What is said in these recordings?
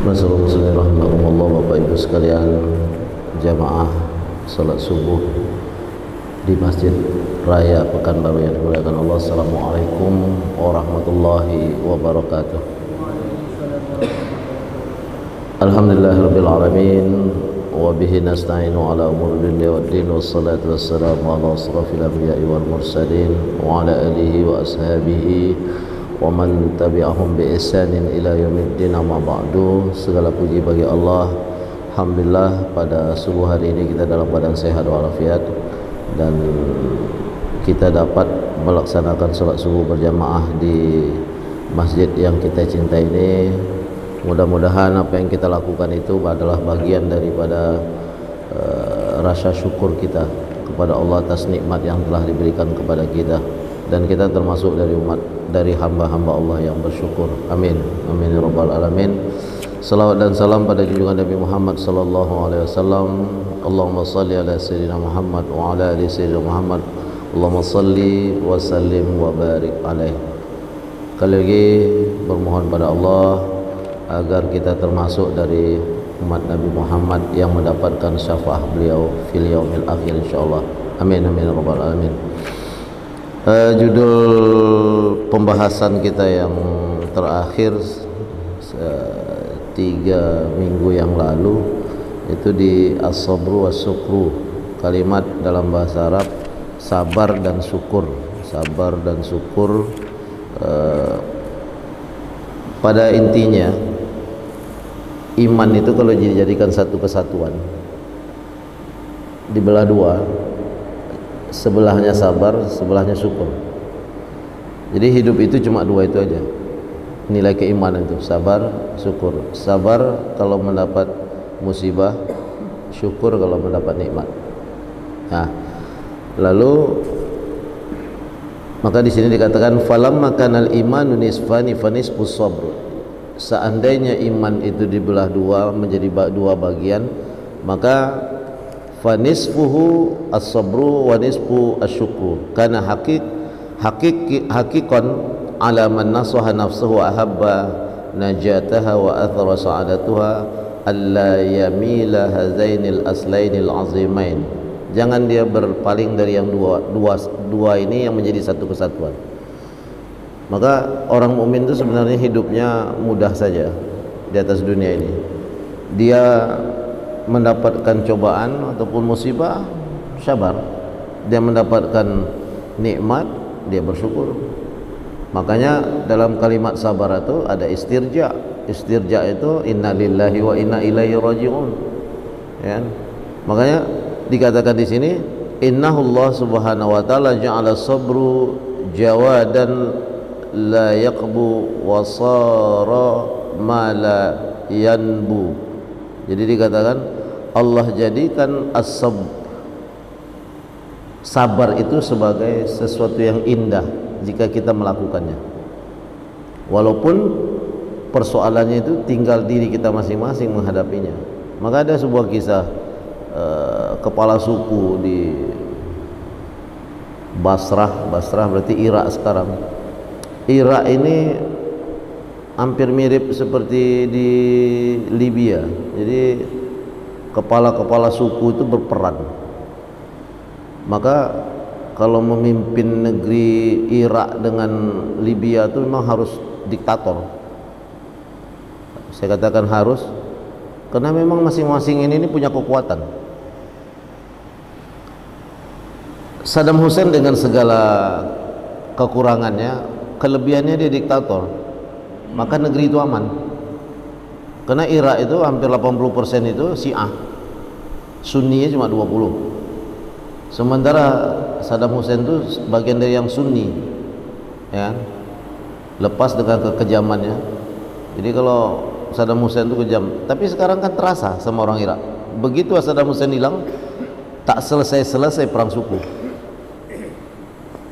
Masyaallah muslimin rahimakumullah, Bapak Ibu sekalian, jamaah salat subuh di Masjid Raya Pekanbaru yang dimuliakan Allah. Assalamualaikum warahmatullahi wabarakatuh. Alhamdulillahirabbil alamin wa bihi nasta'inu ala umuri dunya waddin, wassalatu wassalamu ala asrafil anbiya'i wal mursalin wa ala alihi wa ashabihi wa man tabi'ahum bi ihsanin ila yaumiddin, amma ba'du. Segala puji bagi Allah. Alhamdulillah pada subuh hari ini kita dalam keadaan sehat walafiat dan kita dapat melaksanakan salat subuh berjamaah di masjid yang kita cintai ini. Mudah-mudahan apa yang kita lakukan itu adalah bagian daripada rasa syukur kita kepada Allah atas nikmat yang telah diberikan kepada kita, dan kita termasuk dari hamba-hamba Allah yang bersyukur. Amin, amin ya rabbal alamin. Salawat dan salam pada junjungan Nabi Muhammad sallallahu alaihi wasallam. Allahumma salli ala sayyidina Muhammad wa ala ali sayyidina Muhammad. Allahumma salli wa sallim wa barik alaih. Sekali lagi bermohon pada Allah agar kita termasuk dari umat Nabi Muhammad yang mendapatkan syafaat beliau fil yaumil akhir insyaallah. Amin, amin ya rabbal alamin. Judul pembahasan kita yang terakhir 3 minggu yang lalu itu di as-sabru was-sukru, kalimat dalam bahasa Arab sabar dan syukur. Sabar dan syukur pada intinya iman itu kalau dijadikan satu kesatuan, dibelah dua, sebelahnya sabar, sebelahnya syukur. Jadi hidup itu cuma dua itu aja nilai keimanan itu, sabar, syukur. Sabar kalau mendapat musibah, syukur kalau mendapat nikmat. Nah, lalu maka di sini dikatakan falamma kanal imanu nisfani fanisfus sabr. Seandainya iman itu dibelah dua menjadi dua bagian, maka fanisfuhu as-sabru wa nisfu asyukru. Karena hakikon ala man nasaha nafsuhu ahabba najataha wa athara sa'adatuha alla yamila hazainil aslainil azimain. Jangan dia berpaling dari yang dua ini yang menjadi satu kesatuan. Maka orang mukmin itu sebenarnya hidupnya mudah saja di atas dunia ini. Dia mendapatkan cobaan ataupun musibah, sabar. Dia mendapatkan nikmat, dia bersyukur. Makanya dalam kalimat sabar itu ada istirja. Istirja itu inna lillahi wa inna ilaihi raji'un. Ya. Makanya dikatakan di sini innahullah subhanahu wa ta'ala ja'ala sabru jawadan la yaqbu wa sara ma la yanbu. Jadi dikatakan Allah jadikan sabar itu sebagai sesuatu yang indah jika kita melakukannya, walaupun persoalannya itu tinggal diri kita masing-masing menghadapinya. Maka ada sebuah kisah kepala suku di Basrah berarti Irak sekarang. Irak ini hampir mirip seperti di Libya. Jadi kepala-kepala suku itu berperan. Maka kalau memimpin negeri Irak dengan Libya itu memang harus diktator. Saya katakan harus, karena memang masing-masing ini punya kekuatan. Saddam Hussein dengan segala kekurangannya, kelebihannya dia diktator, maka negeri itu aman. Karena Irak itu hampir 80% itu Syiah, Sunninya cuma 20. Sementara Saddam Hussein itu bagian dari yang Sunni, ya, lepas dengan kekejamannya. Jadi kalau Saddam Hussein itu kejam, tapi sekarang kan terasa sama orang Irak. Begitu Saddam Hussein hilang, tak selesai perang suku.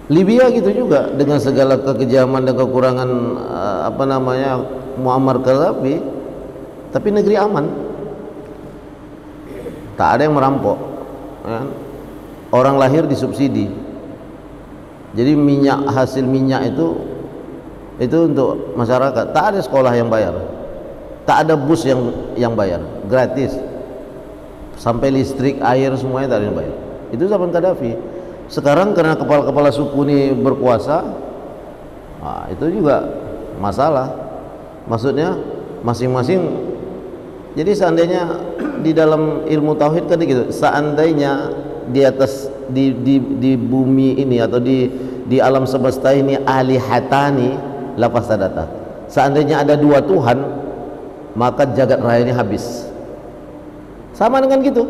Libya gitu juga dengan segala kekejaman dan kekurangan Muammar Gaddafi, tapi negeri aman, tak ada yang merampok, ya. Orang lahir disubsidi, jadi hasil minyak itu untuk masyarakat, tak ada sekolah yang bayar. Tak ada bus yang bayar, gratis. Sampai listrik, air semuanya tak ada yang bayar. Itu zaman Gaddafi. Sekarang karena kepala-kepala suku ini berkuasa, nah, itu juga masalah. Maksudnya masing-masing. Jadi seandainya di dalam ilmu tauhid kan gitu, seandainya di atas di bumi ini atau di alam semesta ini alihatani la fasadata. Seandainya ada dua Tuhan, maka jagat raya ini habis. Sama dengan gitu.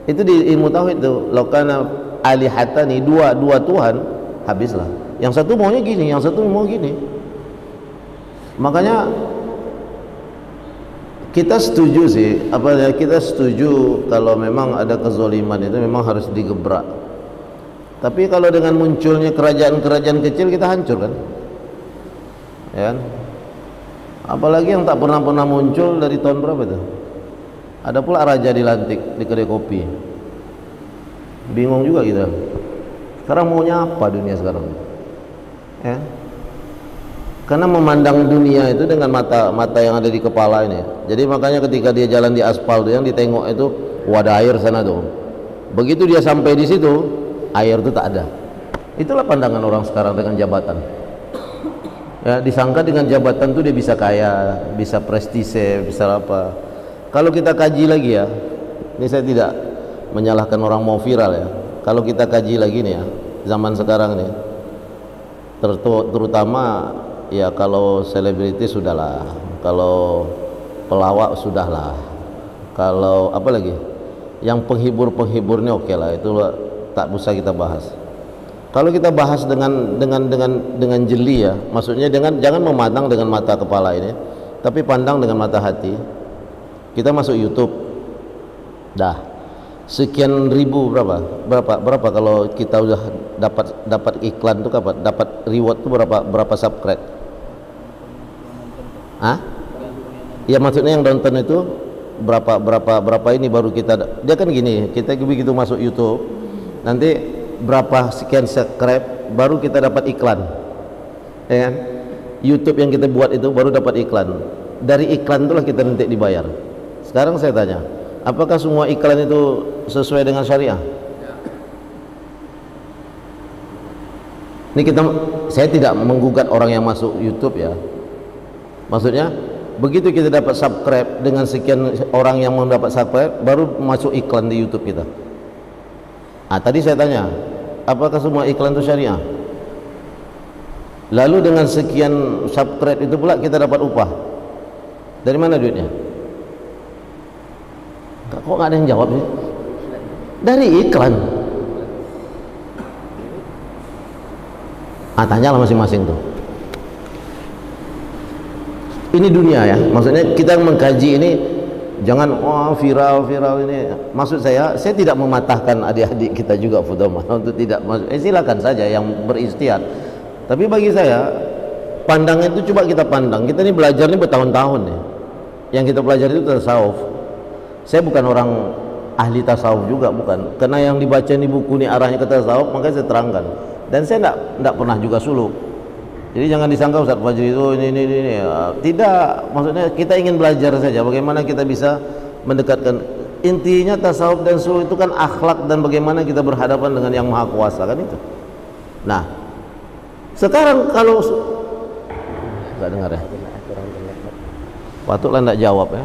Itu di ilmu tauhid tuh, laukana alihatani, dua Tuhan, habislah. Yang satu maunya gini, yang satu mau gini. Makanya kita setuju sih, kita setuju kalau memang ada kezoliman itu memang harus digebrak. Tapi kalau dengan munculnya kerajaan-kerajaan kecil kita hancur kan? Ya kan? Apalagi yang tak pernah muncul dari tahun berapa itu? Ada pula raja dilantik di kedai kopi. Bingung juga kita. Sekarang maunya apa dunia sekarang? Ya. Karena memandang dunia itu dengan mata yang ada di kepala ini. Jadi makanya ketika dia jalan di aspal itu yang ditengok itu wadah air sana tuh. Begitu dia sampai di situ, air itu tak ada. Itulah pandangan orang sekarang dengan jabatan. Ya, disangka dengan jabatan tuh dia bisa kaya, bisa prestise, bisa apa. Kalau kita kaji lagi ya, ini saya tidak menyalahkan orang mau viral ya. Kalau kita kaji lagi nih ya, zaman sekarang nih, terutama ya kalau selebriti sudahlah, kalau pelawak sudahlah, kalau apa lagi, yang penghibur-penghiburnya oke lah, itu tak usah kita bahas. Kalau kita bahas dengan jeli ya, maksudnya jangan memandang dengan mata kepala ini, tapi pandang dengan mata hati. Kita masuk YouTube, dah sekian ribu berapa kalau kita udah dapat iklan tuh apa? Dapat reward tuh berapa subscribe? Ah? Ya maksudnya yang nonton itu berapa ini baru kita. Dia kan gini, kita begitu masuk YouTube, nanti berapa sekian subscribe baru kita dapat iklan, ya kan? YouTube yang kita buat itu baru dapat iklan. Dari iklan itulah kita nanti dibayar. Sekarang saya tanya, apakah semua iklan itu sesuai dengan syariah? Ini saya tidak menggugat orang yang masuk YouTube ya. Maksudnya begitu kita dapat subscribe dengan sekian orang yang mendapat subscribe baru masuk iklan di YouTube kita. Ah, tadi saya tanya, apakah semua iklan itu syariah? Lalu dengan sekian subscribe itu pula kita dapat upah. Dari mana duitnya? Kok nggak ada yang jawab sih? Dari iklan. Ah, tanyalah masing-masing tuh. Ini dunia ya, maksudnya kita mengkaji ini jangan viral ini. Maksud saya tidak mematahkan adik-adik kita juga Fudoma untuk tidak masuk. Silakan saja yang beristihad. Tapi bagi saya pandangan itu coba kita pandang. Kita ini belajar ini bertahun-tahun nih. Yang kita pelajari itu tasawuf. Saya bukan orang ahli tasawuf juga, bukan. Karena yang dibaca di buku ini arahnya ke tasawuf, makanya saya terangkan. Dan saya tidak pernah juga suluk. Jadi jangan disangka Ustaz Fajri itu ini. Tidak, maksudnya kita ingin belajar saja bagaimana kita bisa mendekatkan. Intinya tasawuf dan suluk itu kan akhlak dan bagaimana kita berhadapan dengan yang maha kuasa, kan itu. Nah, sekarang kalau nggak dengar ya, patutlah nggak jawab ya.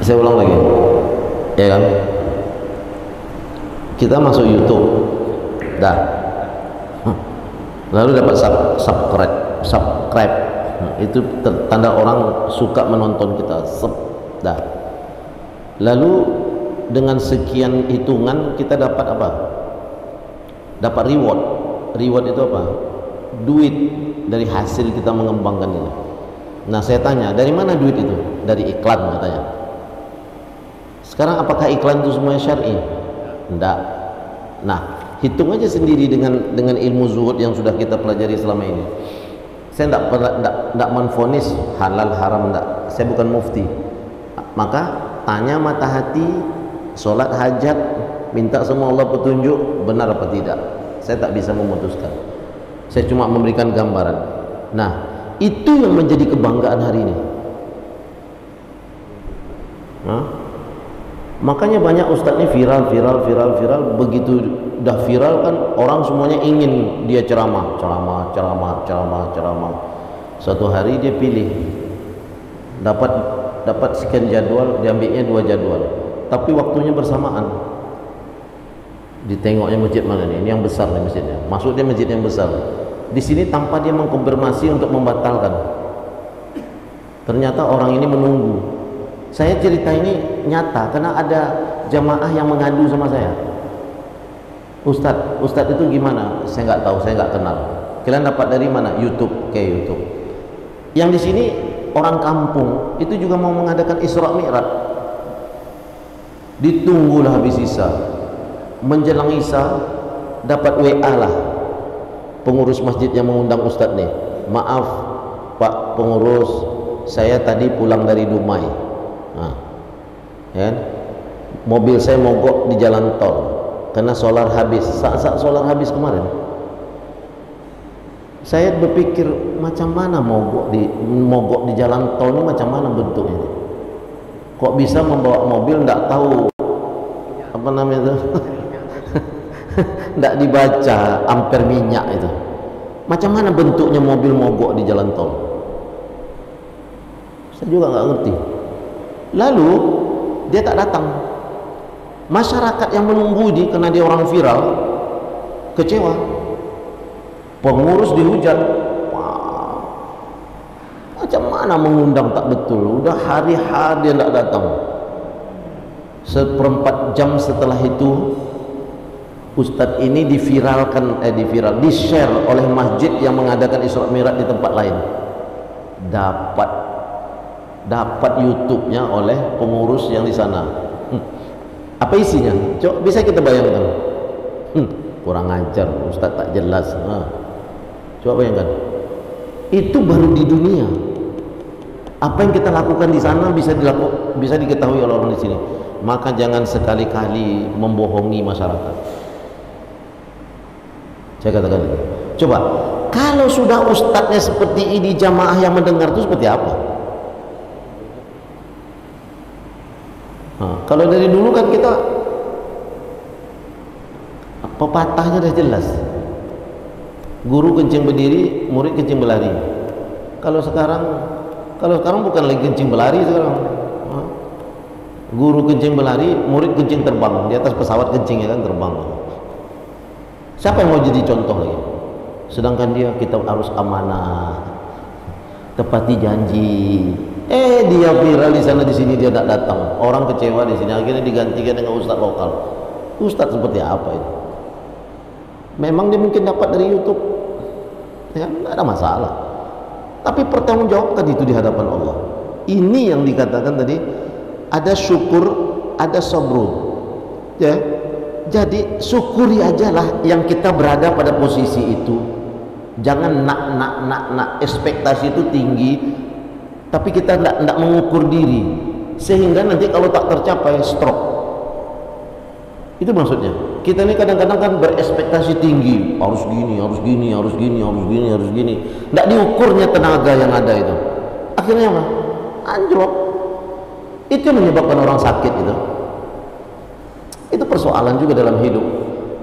Saya ulang lagi, ya kan? Kita masuk YouTube, dah, lalu dapat subscribe, itu tanda orang suka menonton kita, dah. Lalu dengan sekian hitungan kita dapat apa? Dapat reward. Reward itu apa? Duit dari hasil kita mengembangkan itu. Nah saya tanya, dari mana duit itu? Dari iklan katanya. Sekarang apakah iklan itu semuanya syar'i? Tidak. Nah, hitung aja sendiri dengan ilmu zuhud yang sudah kita pelajari selama ini. Saya tidak menvonis halal haram, tidak. Saya bukan mufti. Maka tanya mata hati, sholat hajat, minta sama Allah petunjuk, benar apa tidak. Saya tak bisa memutuskan. Saya cuma memberikan gambaran. Nah, itu yang menjadi kebanggaan hari ini. Nah, makanya banyak ustadz ini viral. Begitu udah viral kan orang semuanya ingin dia ceramah. Suatu hari dia pilih, dapat sekian jadwal, diambilnya 2 jadwal, tapi waktunya bersamaan. Ditengoknya masjid mana nih? Ini yang besar nih masjidnya. Masuk dia masjid yang besar. Di sini tanpa dia mengkonfirmasi untuk membatalkan. Ternyata orang ini menunggu. Saya cerita ini nyata karena ada jamaah yang mengadu sama saya. Ustadz itu gimana? Saya nggak tahu, saya nggak kenal. Kalian dapat dari mana? YouTube, kayak YouTube. Yang di sini orang kampung itu juga mau mengadakan Isra Mi'raj. Ditunggulah habis Isya. Menjelang Isya dapat WA lah pengurus masjid yang mengundang ustadz nih. Maaf Pak pengurus, saya tadi pulang dari Dumai. Nah, ya, mobil saya mogok di jalan tol karena solar habis. Saat solar habis kemarin, saya berpikir macam mana mogok di jalan tol ini, macam mana bentuknya? Kok bisa membawa mobil nggak tahu apa namanya itu? Nggak dibaca ampere minyak itu. Macam mana bentuknya mobil mogok di jalan tol? Saya juga nggak ngerti. Lalu dia tak datang. Masyarakat yang menunggu ini karena dia orang viral kecewa. Pengurus dihujat. Wah, macam mana mengundang tak betul? Udah hari-hari dia tak datang. 1/4 jam setelah itu ustadz ini di-share oleh masjid yang mengadakan Isra Mi'raj di tempat lain. Dapat YouTube-nya oleh pengurus yang di sana. Apa isinya? Coba bisa kita bayangkan. Kurang ajar, ustadz tak jelas. Coba bayangkan. Itu baru di dunia. Apa yang kita lakukan di sana bisa diketahui oleh orang di sini. Maka jangan sekali-kali membohongi masyarakat. Saya katakan, coba kalau sudah ustadznya seperti ini, jamaah yang mendengar itu seperti apa? Nah, kalau dari dulu kan kita pepatahnya sudah jelas, guru kencing berdiri, murid kencing berlari. Kalau sekarang bukan lagi kencing berlari sekarang. Guru kencing berlari, murid kencing terbang. Di atas pesawat kencingnya kan terbang. Siapa yang mau jadi contoh lagi? Sedangkan kita harus amanah, tepati janji. Dia viral di sana di sini dia tidak datang. Orang kecewa di sini, akhirnya digantikan dengan ustadz lokal. Ustadz seperti apa itu? Memang dia mungkin dapat dari YouTube, ya tidak ada masalah. Tapi pertanggungjawabkan itu di hadapan Allah. Ini yang dikatakan tadi, ada syukur, ada sabru. Ya. Jadi syukuri aja lah yang kita berada pada posisi itu. Jangan nak ekspektasi itu tinggi, tapi kita tidak mengukur diri, sehingga nanti kalau tak tercapai stroke. Itu maksudnya. Kita ini kadang-kadang kan berekspektasi tinggi, harus gini. Tidak diukurnya tenaga yang ada itu. Akhirnya apa? Anjlok. Itu yang menyebabkan orang sakit itu. Itu persoalan juga dalam hidup.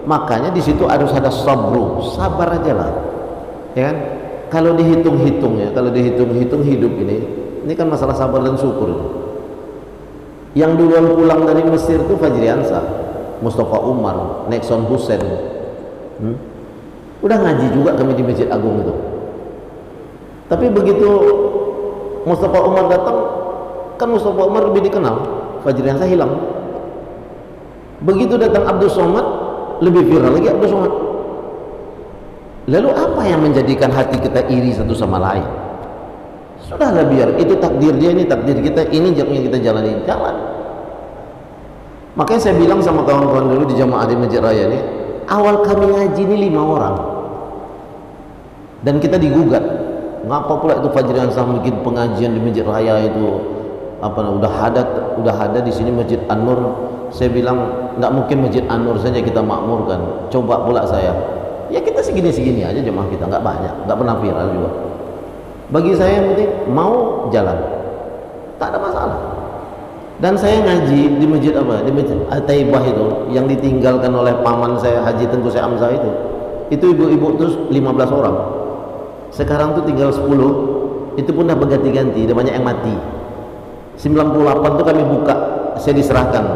Makanya di situ harus ada sabru, sabar aja lah, ya kan? Kalau dihitung-hitung hidup ini kan masalah sabar dan syukur. Yang duluan pulang dari Mesir itu Fajriansa, Mustafa Umar, Nexon Hussein. Udah ngaji juga kami di Masjid Agung itu. Tapi begitu Mustafa Umar datang, kan Mustafa Umar lebih dikenal, Fajriansa hilang. Begitu datang Abdul Somad, lebih viral lagi Abdul Somad. Lalu apa yang menjadikan hati kita iri satu sama lain? Sudahlah, biar itu takdir dia, ini takdir kita, ini yang kita jalani, jalan. Makanya saya bilang sama kawan-kawan dulu di jamaah di Masjid Raya ini, awal kami ngaji ini 5 orang, dan kita digugat. Ngapa pula itu Fajriansa bikin pengajian di Masjid Raya itu? Udah ada di sini Masjid An-Nur. Saya bilang, tidak mungkin Masjid An-Nur saja kita makmurkan. Coba pula saya, Ya kita segini-segini aja jemaah kita, nggak banyak, nggak pernah viral juga. Bagi saya yang penting mau jalan, tak ada masalah. Dan saya ngaji di masjid apa? Di masjid Taibah itu, yang ditinggalkan oleh paman saya Haji Tengku Syekh Hamzah itu ibu-ibu terus 15 orang. Sekarang tuh tinggal 10, itu pun dah berganti-ganti, ada banyak yang mati. 98 tuh kami buka, saya diserahkan,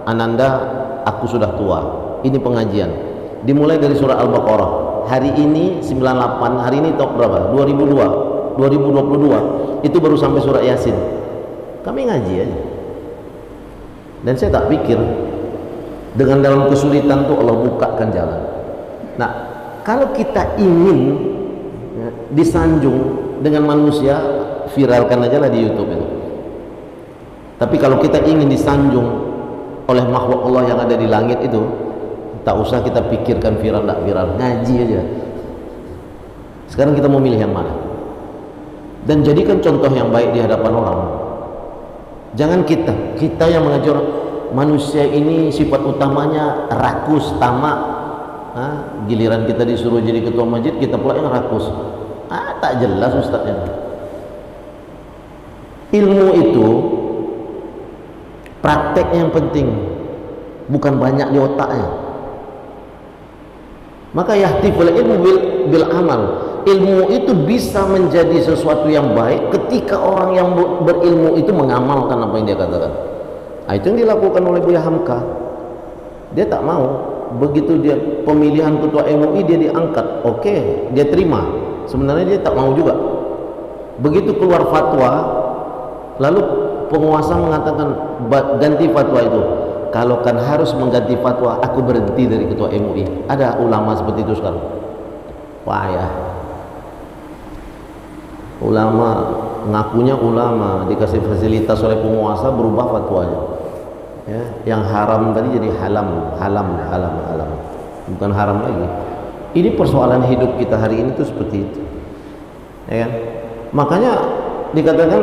Ananda, aku sudah tua, ini pengajian. Dimulai dari surah Al-Baqarah. Hari ini 98, hari ini tahun berapa? 2022, itu baru sampai surah Yasin. Kami ngaji aja. Dan saya tak pikir dengan dalam kesulitan tuh Allah bukakan jalan. Nah, kalau kita ingin disanjung dengan manusia, viralkan aja lah di YouTube itu. Tapi kalau kita ingin disanjung oleh makhluk Allah yang ada di langit itu, tak usah kita pikirkan viral tak viral, ngaji aja. Sekarang kita mau milih yang mana? Dan jadikan contoh yang baik di hadapan orang. Jangan kita yang mengajar manusia ini sifat utamanya rakus, tamak. Giliran kita disuruh jadi ketua masjid, kita pula yang rakus. Tak jelas ustaznya. Ilmu itu prakteknya yang penting, bukan banyak di otaknya. Maka yahtiful ilmu bil amal. Ilmu itu bisa menjadi sesuatu yang baik ketika orang yang berilmu itu mengamalkan apa yang dia katakan. Itu yang dilakukan oleh Buya Hamka. Dia tak mau, begitu dia pemilihan ketua MUI dia diangkat, oke, dia terima. Sebenarnya dia tak mau juga. Begitu keluar fatwa, lalu penguasa mengatakan ganti fatwa itu. Kalau kan harus mengganti fatwa, aku berhenti dari ketua MUI. Ada ulama seperti itu sekarang. Payah. Ulama ngakunya ulama, dikasih fasilitas oleh penguasa berubah fatwanya. Ya, yang haram tadi jadi halam, bukan haram lagi. Ini persoalan hidup kita hari ini tuh seperti itu, ya kan? Makanya dikatakan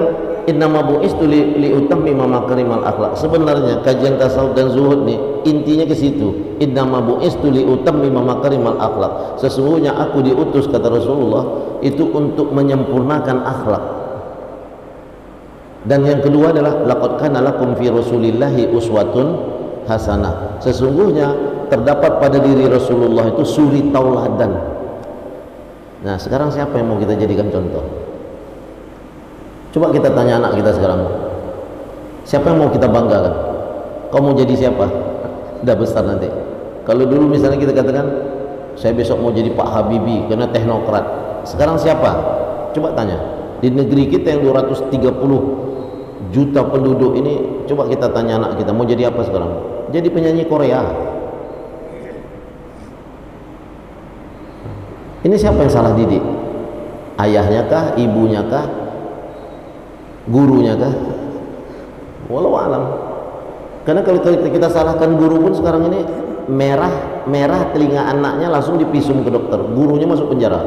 innama bu'istu liutammima makarimal akhlak. Sebenarnya kajian tasawuf dan zuhud nih intinya ke situ. Innama bu'istu liutammima makarimal akhlak. Sesungguhnya aku diutus, kata Rasulullah, itu untuk menyempurnakan akhlak. Dan yang kedua adalah laqad kana lakum fi rasulillahi uswatun hasanah. Sesungguhnya terdapat pada diri Rasulullah itu suri tauladan. Nah, sekarang siapa yang mau kita jadikan contoh? Coba kita tanya anak kita sekarang, siapa yang mau kita banggakan? Kau mau jadi siapa? Udah besar nanti. Kalau dulu misalnya kita katakan, saya besok mau jadi Pak Habibie karena teknokrat. Sekarang siapa? Coba tanya. Di negeri kita yang 230 juta penduduk ini, coba kita tanya anak kita, mau jadi apa sekarang? Jadi penyanyi Korea. Ini siapa yang salah didik? Ayahnya kah? Ibunya kah? Gurunya kah? Walau alam. Karena kalau kita salahkan guru pun sekarang ini merah telinga anaknya langsung dipisum ke dokter, gurunya masuk penjara.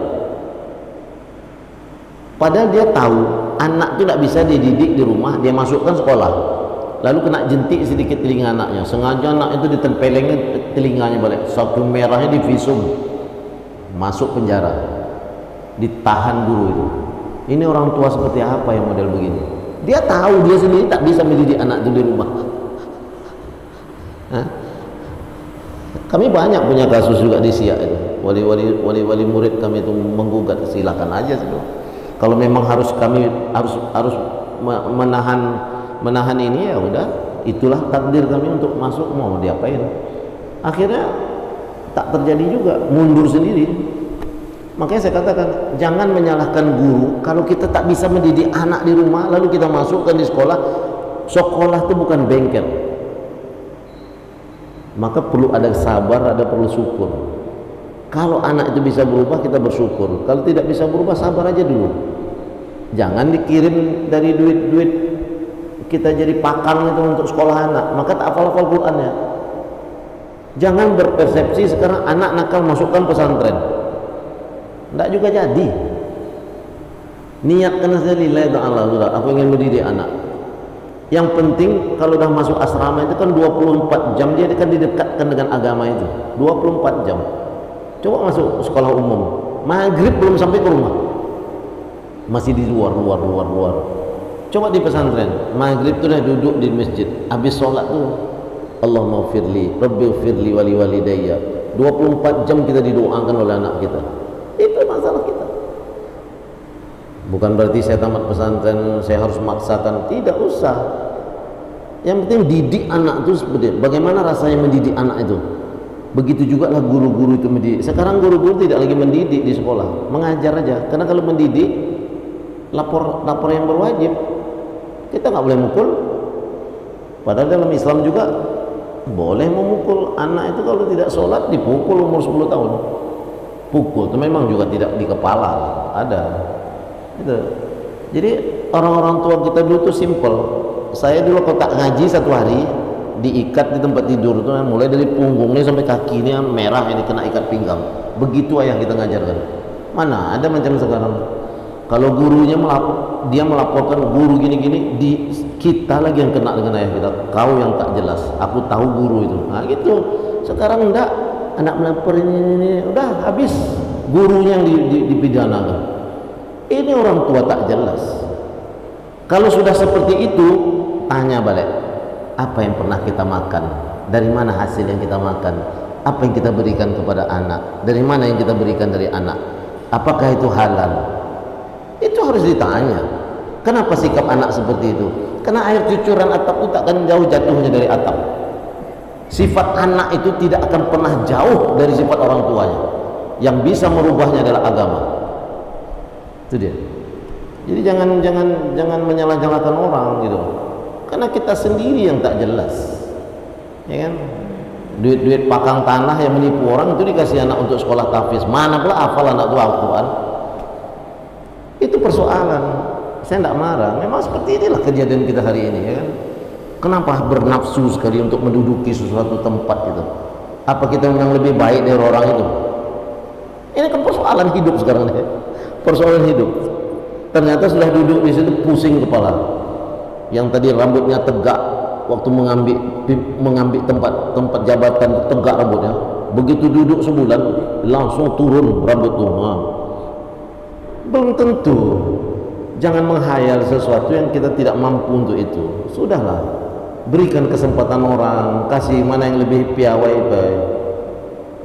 Padahal dia tahu anak itu tidak bisa dididik di rumah, dia masukkan sekolah, lalu kena jentik sedikit telinga anaknya, sengaja anak itu ditempelengin telinganya balik, satu merahnya divisum, masuk penjara, ditahan guru itu. Ini orang tua seperti apa yang model begini? Dia tahu dia sendiri tak bisa mendidik anak itu di rumah. Kami banyak punya kasus juga di Siak itu, wali murid kami itu menggugat, silakan aja sih. Kalau memang harus kami harus menahan ini, ya udah, itulah takdir kami untuk masuk, mau diapain. Akhirnya tak terjadi juga, mundur sendiri. Makanya saya katakan, jangan menyalahkan guru kalau kita tak bisa mendidik anak di rumah, lalu kita masukkan di sekolah. Sekolah itu bukan bengkel. Maka perlu ada sabar, perlu syukur. Kalau anak itu bisa berubah, kita bersyukur. Kalau tidak bisa berubah, sabar aja dulu. Jangan dikirim dari duit kita jadi pakang itu untuk sekolah anak, maka tak hafal Qur'annya. Jangan berpersepsi sekarang anak nakal masukkan pesantren. Tidak juga jadi. Niatkan saja lillahi ta'ala, sudah, aku ingin mendidik anak. Yang penting kalau dah masuk asrama itu kan 24 jam dia akan didekatkan dengan agama itu. 24 jam. Coba masuk sekolah umum, maghrib belum sampai ke rumah, masih di luar. Coba di pesantren, maghrib tuh udah duduk di masjid, habis sholat tuh Allahumma firli, Rabbi firli wali walidayya. 24 jam kita didoakan oleh anak kita. Itu masalah kita. Bukan berarti saya tamat pesantren saya harus memaksakan, tidak usah. Yang penting didik anak itu seperti bagaimana rasanya mendidik anak itu. Begitu juga lah guru-guru itu mendidik. Sekarang guru-guru tidak lagi mendidik di sekolah, mengajar aja. Karena kalau mendidik lapor yang berwajib, kita nggak boleh mukul. Padahal dalam Islam juga boleh memukul anak itu kalau tidak sholat, dipukul umur 10 tahun. Pukul itu memang juga tidak di kepala, ada. Gitu. Jadi orang-orang tua kita dulu tuh simple. Saya dulu kalau tak ngaji satu hari diikat di tempat tidur tuh, mulai dari punggungnya sampai kakinya merah, ini kena ikat pinggang. Begitu ayah kita ngajarkan. Mana ada macam sekarang. Kalau gurunya dia melaporkan guru gini-gini, kita lagi yang kena dengan ayah kita. Kau yang tak jelas, aku tahu guru itu. Nah gitu. Sekarang enggak, anak melapor ini udah habis, gurunya yang dipidanakan. Ini orang tua tak jelas. Kalau sudah seperti itu, tanya balik, apa yang pernah kita makan, dari mana hasil yang kita makan, apa yang kita berikan kepada anak, dari mana yang kita berikan dari anak, apakah itu halal. Itu harus ditanya. Kenapa sikap anak seperti itu? Karena air cucuran atap itu tak akan jauh jatuhnya dari atap. Sifat anak itu tidak akan pernah jauh dari sifat orang tuanya. Yang bisa merubahnya adalah agama. Itu dia. Jadi jangan menyalah-nyalahkan orang gitu. Karena kita sendiri yang tak jelas, ya kan? Duit pakang tanah yang menipu orang itu dikasih anak untuk sekolah tahfiz. Mana pula hafal anak itu Al-Quran? Itu persoalan. Saya tidak marah. Memang seperti inilah kejadian kita hari ini, ya kan? Kenapa bernafsu sekali untuk menduduki sesuatu tempat gitu? Apa kita memang lebih baik dari orang itu? Ini kan persoalan hidup sekarang nih. Persoalan hidup. Ternyata sudah duduk di situ pusing kepala. Yang tadi rambutnya tegak waktu mengambil tempat jabatan, tegak rambutnya. Begitu duduk sebulan langsung turun rambut tuh. Belum tentu. Jangan menghayal sesuatu yang kita tidak mampu untuk itu. Sudahlah, berikan kesempatan orang, kasih mana yang lebih piawai.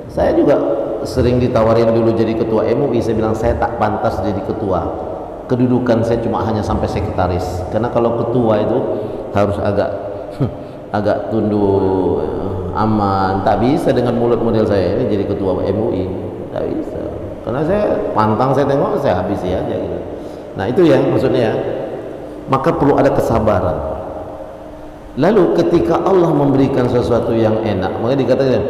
Saya juga sering ditawarin dulu jadi ketua MUI. Saya bilang saya tak pantas jadi ketua. Kedudukan saya cuma hanya sampai sekretaris. Karena kalau ketua itu harus agak tunduk, aman. Tak bisa dengan mulut model saya ini jadi ketua MUI. Tak bisa. Karena saya pantang, saya tengok, saya habisi aja gitu. Nah itu ya maksudnya. Maka perlu ada kesabaran. Lalu ketika Allah memberikan sesuatu yang enak, maka dikatakan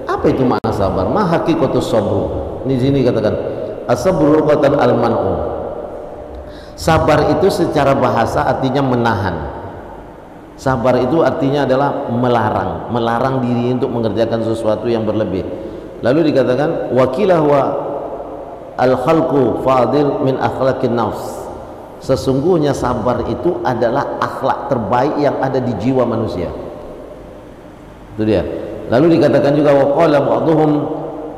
apa itu makna sabar? Ma haqiqatus sabr. Di sini katakan as-sabru qatan al-man'u. Sabar itu secara bahasa artinya menahan. Sabar itu artinya adalah melarang diri untuk mengerjakan sesuatu yang berlebih. Lalu dikatakan wakilah wa al-khalqu fadil min akhlaqin nafs. Sesungguhnya sabar itu adalah akhlak terbaik yang ada di jiwa manusia. Itu dia. Lalu dikatakan juga wa qala ba'dhum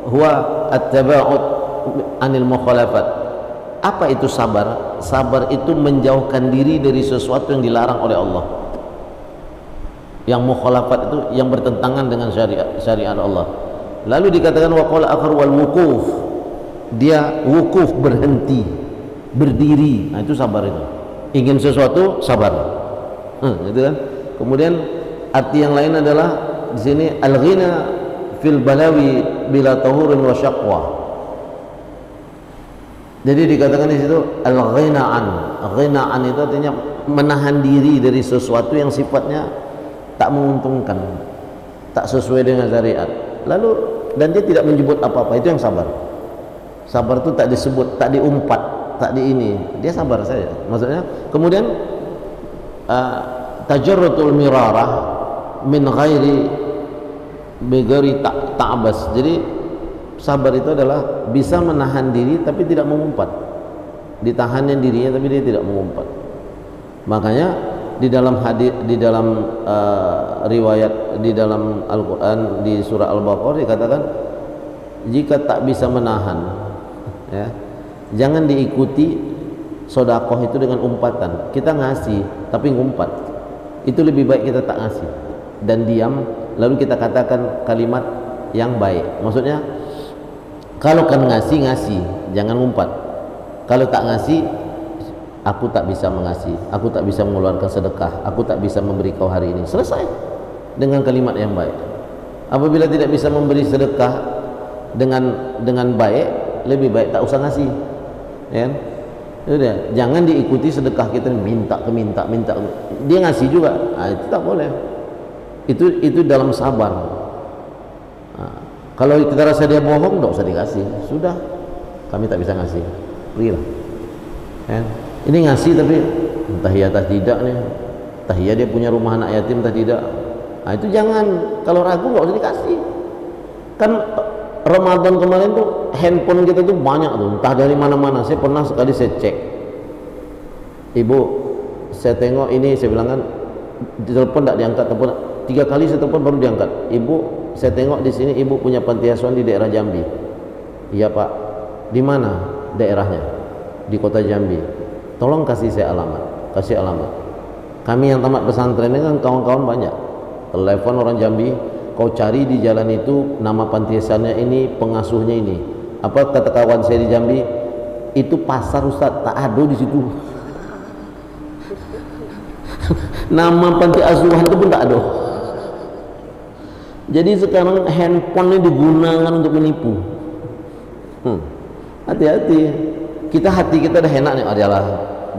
huwa at-taba'ud anil mukhalafat. Apa itu sabar? Sabar itu menjauhkan diri dari sesuatu yang dilarang oleh Allah. Yang mukhalafat itu yang bertentangan dengan syariat Allah. Lalu dikatakan wa qala akhar wal wukuf. Dia wukuf, berhenti, berdiri. Nah itu sabar itu. Ingin sesuatu sabar. Gitu kan? Kemudian arti yang lain adalah di sini al-ghina fil balawi bila tahurin wa syaqwa. Jadi dikatakan di situ al-ghina'an. Ghina'an itu artinya menahan diri dari sesuatu yang sifatnya tak menguntungkan, tak sesuai dengan syariat. Lalu dan dia tidak menyebut apa-apa, itu yang sabar. Sabar itu tak disebut, tak diumpat, tak di ini. Dia sabar saja. Maksudnya kemudian tajarrutul mirarah min ghairi bighairi ta'bas. Jadi sabar itu adalah bisa menahan diri tapi tidak mengumpat. Ditahannya dirinya tapi dia tidak mengumpat. Makanya di dalam hadis, di dalam riwayat di dalam Al-Qur'an di surah Al-Baqarah dikatakan jika tak bisa menahan, ya, jangan diikuti sodakoh itu dengan umpatan. Kita ngasih tapi ngumpat, itu lebih baik kita tak ngasih dan diam, lalu kita katakan kalimat yang baik. Maksudnya kalau kan ngasih, jangan ngumpat. Kalau tak ngasih, aku tak bisa mengasih, aku tak bisa mengeluarkan sedekah, aku tak bisa memberi kau hari ini. Selesai dengan kalimat yang baik. Apabila tidak bisa memberi sedekah dengan baik, lebih baik tak usah ngasih, ya. Udah, jangan diikuti sedekah kita minta. Dia ngasih juga, itu tak boleh. Itu dalam sabar. Kalau kita rasa dia bohong, tak usah dikasih. Sudah, kami tak bisa ngasih, berilah. Ya. Ini ngasih tapi entah iya entah tidak nih, entah iya dia punya rumah anak yatim entah tidak. Itu jangan. Kalau ragu nggak usah dikasih. Kan Ramadan kemarin tuh handphone kita tuh banyak tuh, entah dari mana-mana. Saya pernah sekali saya cek, ibu, saya tengok ini, saya bilang kan, telepon tak diangkat, telepon 3 kali saya telepon baru diangkat. Ibu, saya tengok di sini ibu punya panti asuhan di daerah Jambi. Iya pak. Di mana daerahnya? Di kota Jambi. Tolong kasih saya alamat, kasih alamat. Kami yang tamat pesantren ini kan kawan-kawan banyak. Telepon orang Jambi, kau cari di jalan itu nama panti asuhannya ini, pengasuhnya ini. Apa kata kawan saya di Jambi, itu pasar Ustaz, tak ada di situ. Nama panti asuhan itu pun tak ada. Jadi sekarang handphone ini digunakan untuk menipu. Hati-hati. Hati kita dah enak nih, adalah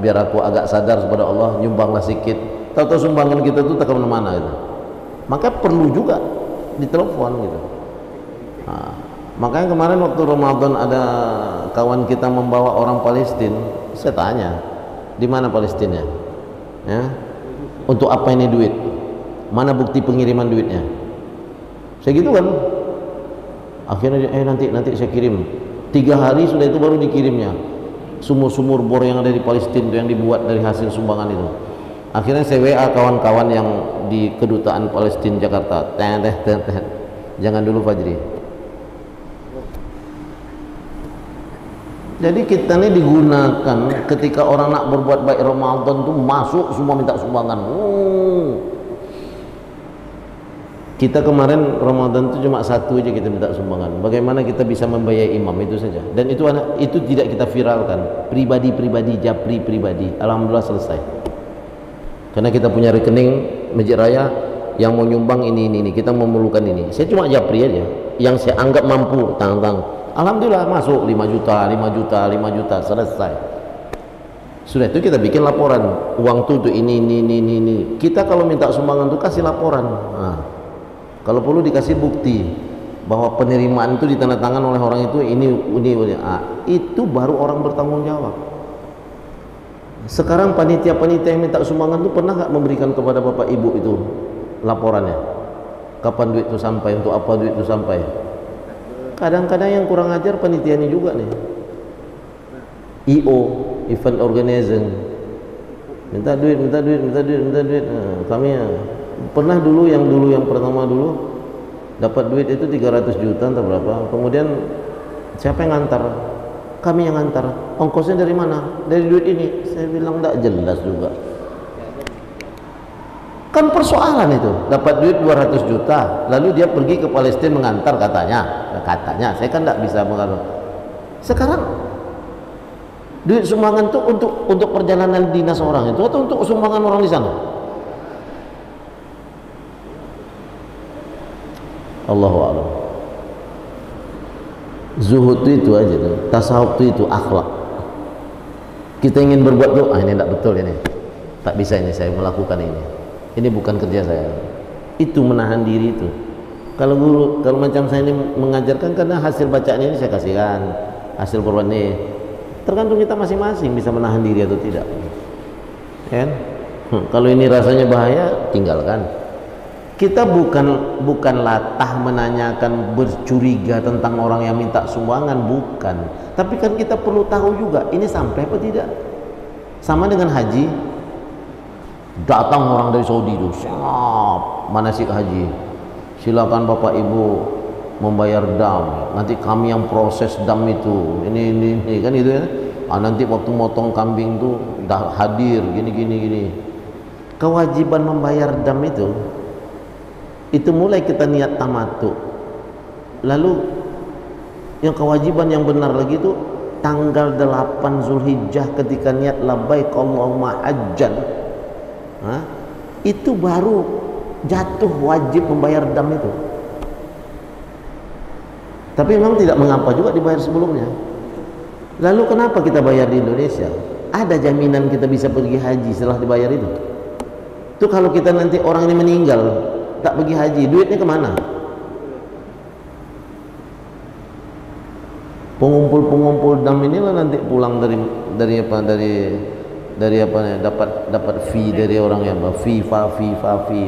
biar aku agak sadar kepada Allah, nyumbanglah sedikit. Tahu-tahu sumbangan kita tuh tak kemana-mana gitu. Maka perlu juga ditelepon gitu. Makanya kemarin waktu Ramadan ada kawan kita membawa orang Palestina, saya tanya, di mana Palestina? Ya, untuk apa ini duit? Mana bukti pengiriman duitnya? Saya gitu kan. Akhirnya dia, nanti saya kirim. 3 hari sudah itu baru dikirimnya. Sumur-sumur bor yang ada di Palestina yang dibuat dari hasil sumbangan itu. Akhirnya saya WA kawan-kawan yang di kedutaan Palestina Jakarta. Jangan dulu Fajri. Jadi kita ini digunakan ketika orang nak berbuat baik Ramadan tuh masuk semua minta sumbangan. Kita kemarin Ramadan itu cuma 1 aja kita minta sumbangan. Bagaimana kita bisa membayar imam, itu saja. Dan itu tidak kita viralkan. Pribadi, japri pribadi. Alhamdulillah selesai. Karena kita punya rekening Masjid Raya yang mau nyumbang ini. Kita memerlukan ini. Saya cuma japri aja. Yang saya anggap mampu, tang. Alhamdulillah masuk 5 juta, selesai. Sudah itu kita bikin laporan. Uang tuh ini. Kita kalau minta sumbangan tuh kasih laporan. Kalau perlu dikasih bukti bahwa penerimaan itu ditandatangan oleh orang itu ini. Itu baru orang bertanggung jawab. Sekarang panitia-panitia yang minta sumbangan itu pernah nggak memberikan kepada bapak ibu itu laporannya? Kapan duit itu sampai, untuk apa duit itu sampai? Kadang-kadang yang kurang ajar panitia ini juga nih. Event organizing, minta duit. Kami pernah dulu yang pertama dapat duit itu 300 juta entah berapa. Kemudian siapa yang ngantar? Kami yang ngantar. Ongkosnya dari mana? Dari duit ini. Saya bilang tidak jelas juga. Kan persoalan itu. Dapat duit 200 juta, lalu dia pergi ke Palestina mengantar katanya. Saya kan tidak bisa mengantar. Sekarang duit sumbangan itu untuk perjalanan dinas orang itu atau untuk sumbangan orang di sana? Allahu a'lam. Zuhud itu aja tuh, tasawuf itu akhlak. Kita ingin berbuat doa, ini tidak betul ini. Tak bisa ini saya melakukan ini. Ini bukan kerja saya. Itu menahan diri itu. Kalau macam saya ini mengajarkan, karena hasil bacaan ini saya kasihkan, hasil korban ini. Tergantung kita masing-masing bisa menahan diri atau tidak. Kan? Kalau ini rasanya bahaya, tinggalkan. Kita bukan latah menanyakan, bercuriga tentang orang yang minta sumbangan, bukan. Tapi kan kita perlu tahu juga ini sampai apa tidak. Sama dengan haji. Datang orang dari Saudi itu, siap manasik haji. Silakan Bapak Ibu membayar dam, nanti kami yang proses dam itu, ini kan gitu ya. Nanti waktu motong kambing tuh dah hadir gini. Kewajiban membayar dam itu mulai kita niat tamattu. Lalu yang kewajiban yang benar lagi itu tanggal 8 Zulhijjah ketika niat labbaik Allahumma hajjan. Itu baru jatuh wajib membayar dam itu. Tapi memang tidak mengapa juga dibayar sebelumnya. Lalu kenapa kita bayar di Indonesia? Ada jaminan kita bisa pergi haji setelah dibayar itu? Itu kalau kita nanti orang ini meninggal tak pergi haji, duitnya kemana? Pengumpul dam inilah nanti pulang dari dapat fee dari orang yang fee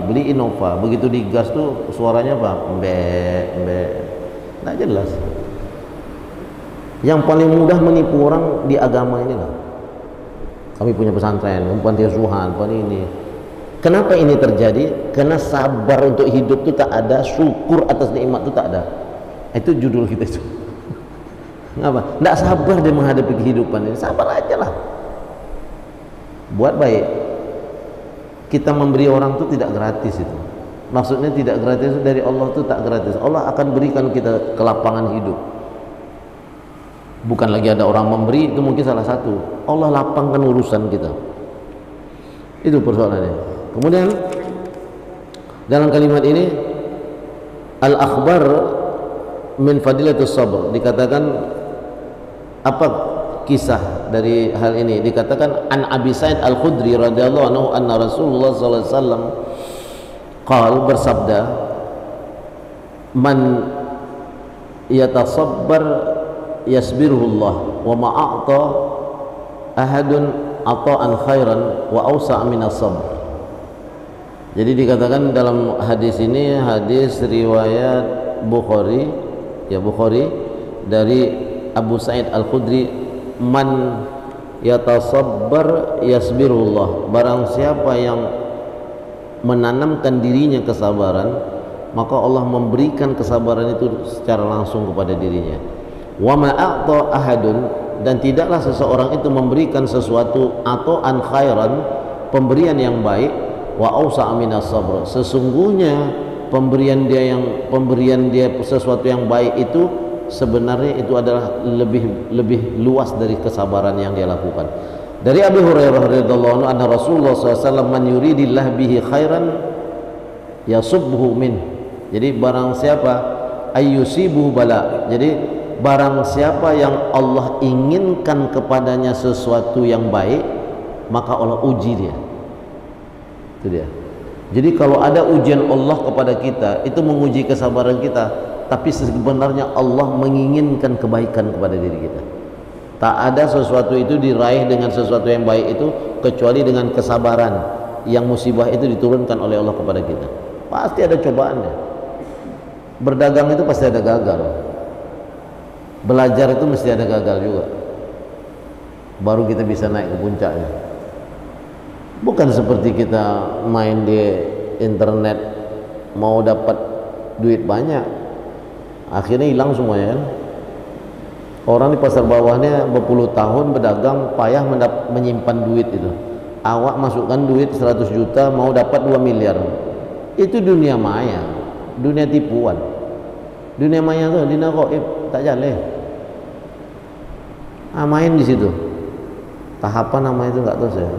beli Innova, begitu digas tuh suaranya apa? Mbek nggak jelas. Yang paling mudah menipu orang di agama inilah. Kami punya pesantren, panti asuhan, ini. Kenapa ini terjadi? Karena sabar untuk hidup itu tak ada, syukur atas nikmat itu tak ada. Itu judul kita itu. Ngapa? Nggak sabar dia menghadapi kehidupan ini. Sabar aja lah. Buat baik. Kita memberi orang itu tidak gratis itu. Maksudnya tidak gratis itu dari Allah itu tak gratis. Allah akan berikan kita kelapangan hidup. Bukan lagi ada orang memberi, itu mungkin salah satu. Allah lapangkan urusan kita. Itu persoalannya. Kemudian dalam kalimat ini al-akhbar min fadilatus sabr, dikatakan apa kisah dari hal ini? Dikatakan an Abi Sa'id Al-Khudri radhiyallahu anhu anna Rasulullah sallallahu alaihi wasallam bersabda, man yatasabbar yasbiruhullah wa ma'a'ta ahadun ata'an khairan wa awsa' minas sabr. Jadi dikatakan dalam hadis ini, hadis riwayat Bukhari dari Abu Sa'id Al-Khudri, man yatasabbar yasbirullah, barang siapa yang menanamkan dirinya kesabaran, maka Allah memberikan kesabaran itu secara langsung kepada dirinya. Wa ma'a'ta ahadun, dan tidaklah seseorang itu memberikan sesuatu atau an khairan, pemberian yang baik, wa awsa' minas sabr, sesungguhnya pemberian dia sesuatu yang baik itu sebenarnya itu adalah lebih luas dari kesabaran yang dia lakukan. Dari Abu Hurairah radhiyallahu anhu anna Rasulullah SAW man yuridillah bihi khairan yasubhu min. Jadi barang siapa ayyusibuhu bala, jadi barang siapa yang Allah inginkan kepadanya sesuatu yang baik, maka Allah uji dia. Itu dia. Jadi kalau ada ujian Allah kepada kita, itu menguji kesabaran kita, tapi sebenarnya Allah menginginkan kebaikan kepada diri kita. Tak ada sesuatu itu diraih dengan sesuatu yang baik itu kecuali dengan kesabaran yang musibah itu diturunkan oleh Allah kepada kita. Pasti ada cobaannya. Berdagang itu pasti ada gagal. Belajar itu mesti ada gagal juga. Baru kita bisa naik ke puncaknya. Bukan seperti kita main di internet mau dapat duit banyak, akhirnya hilang semuanya kan. Orang di pasar bawahnya berpuluh tahun berdagang payah menyimpan duit itu. Awak masukkan duit 100 juta mau dapat 2 miliar. Itu dunia maya, dunia tipuan. Dunia maya tuh dunia gaib, tak jalan. Main di situ. Tahapan nama itu enggak tahu saya.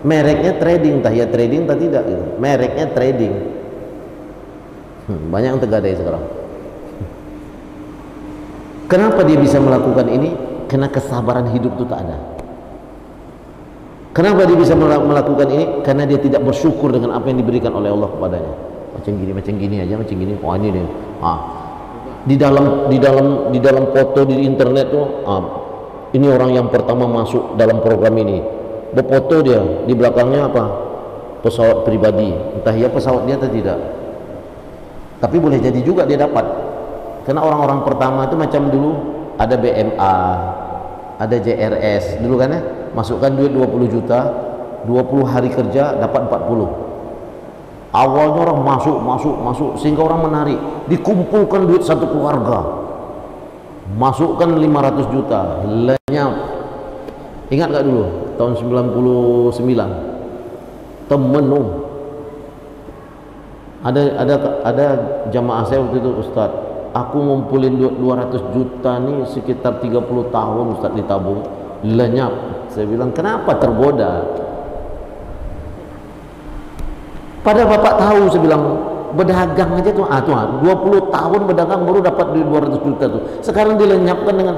Mereknya trading, ya trading tak tidak gitu. Mereknya trading. Banyak yang tergadai sekarang. Kenapa dia bisa melakukan ini? Karena kesabaran hidup itu tak ada. Kenapa dia bisa melakukan ini? Karena dia tidak bersyukur dengan apa yang diberikan oleh Allah kepadanya. Macam gini aja, macam gini. Oh ini nih. Di dalam foto di internet tuh, ini orang yang pertama masuk dalam program ini. Berfoto dia, di belakangnya apa? Pesawat pribadi. Entah ya pesawat dia atau tidak. Tapi boleh jadi juga dia dapat. Karena orang-orang pertama itu macam dulu ada BMA, ada JRS dulu kan ya, masukkan duit 20 juta, 20 hari kerja dapat 40. Awalnya orang masuk sehingga orang menarik, dikumpulkan duit satu keluarga, masukkan 500 juta, lenyap. Ingat gak dulu tahun 99 temenung, ada jamaah saya waktu itu, Ustaz, aku ngumpulin duit 200 juta nih sekitar 30 tahun Ustaz ditabung, lenyap. Saya bilang, kenapa tergoda? Pada bapak tahu, saya bilang, berdagang aja tuh, 20 tahun berdagang baru dapat duit 200 juta tuh. Sekarang dilenyapkan dengan,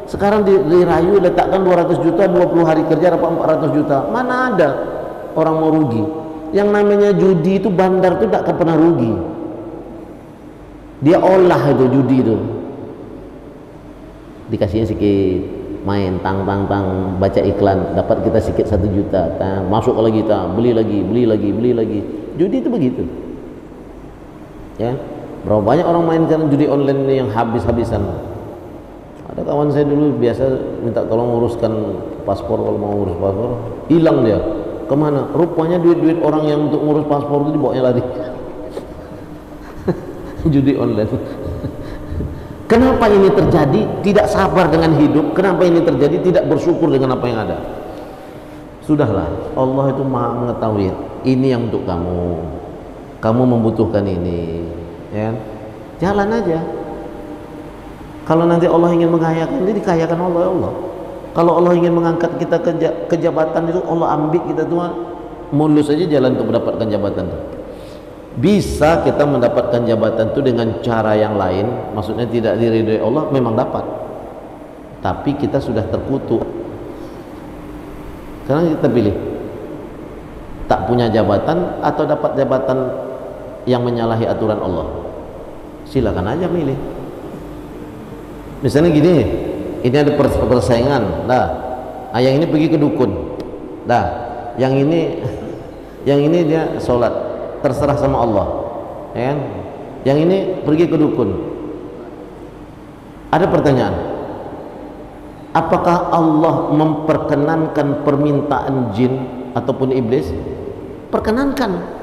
sekarang dirayu letakkan 200 juta, 20 hari kerja dapat 400 juta. Mana ada orang mau rugi? Yang namanya judi itu, bandar itu tidak akan pernah rugi. Dia olah itu judi itu. Dikasihnya sedikit, main tang baca iklan, dapat kita sedikit 1 juta, masuk lagi kita beli lagi. Judi itu begitu, ya. Berapa banyak orang main kan judi online ini yang habis-habisan. Ada kawan saya dulu biasa minta tolong uruskan paspor, kalau mau urus paspor hilang dia kemana, rupanya duit orang yang untuk ngurus paspor itu dibawanya lari. Judi online. Kenapa ini terjadi? Tidak sabar dengan hidup. Kenapa ini terjadi? Tidak bersyukur dengan apa yang ada. Sudahlah, Allah itu Maha mengetahui. Ini yang untuk kamu. Kamu membutuhkan ini, ya. Jalan aja. Kalau nanti Allah ingin mengayakan, dia dikayakan oleh Allah. Kalau Allah ingin mengangkat kita ke jabatan itu, Allah ambil kita tuh mulus aja jalan untuk mendapatkan jabatan itu. Bisa kita mendapatkan jabatan itu dengan cara yang lain, maksudnya tidak diridhoi Allah, memang dapat. Tapi kita sudah terkutuk. Sekarang kita pilih, tak punya jabatan atau dapat jabatan yang menyalahi aturan Allah. Silakan aja milih. Misalnya gini, ini ada persaingan, yang ini pergi ke dukun, yang ini dia sholat, terserah sama Allah, ya kan? Yang ini pergi ke dukun. Ada pertanyaan, apakah Allah memperkenankan permintaan jin ataupun iblis? Perkenankan.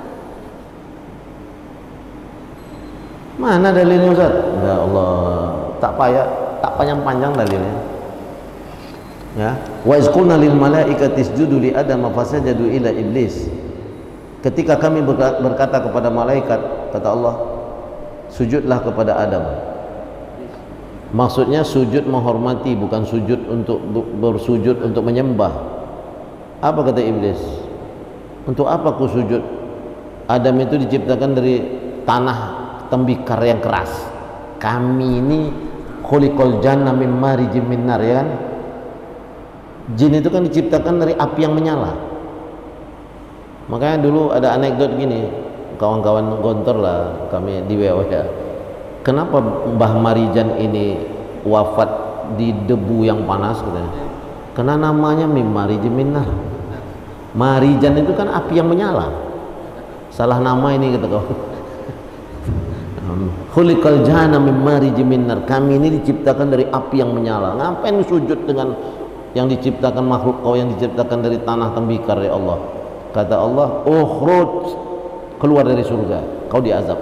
Mana dalilnya, Ustaz? Ya Allah, tak panjang dalilnya. Ya, wa izqulna lil malaikati isjudu li adama fasajadu ila iblis. Ketika kami berkata kepada malaikat, kata Allah, sujudlah kepada Adam. Maksudnya sujud menghormati, bukan sujud untuk bersujud untuk menyembah. Apa kata iblis? Untuk apa ku sujud? Adam itu diciptakan dari tanah tembikar yang keras. Kami ini khuliqal janna min marijim min nar, ya kan? Jin itu kan diciptakan dari api yang menyala. Makanya dulu ada anekdot gini, kawan-kawan gontor lah kami di WO ya. Kenapa Mbah Marijan ini wafat di debu yang panas katanya? Karena namanya min marijim min nar. Marijan itu kan api yang menyala. Salah nama ini kata kau. Khuliqal janna min marijim min nar. Kami ini diciptakan dari api yang menyala. Ngapain sujud dengan yang diciptakan makhluk kau yang diciptakan dari tanah tembikar, ya Allah? Kata Allah, ukhruj, keluar dari surga, kau diazab.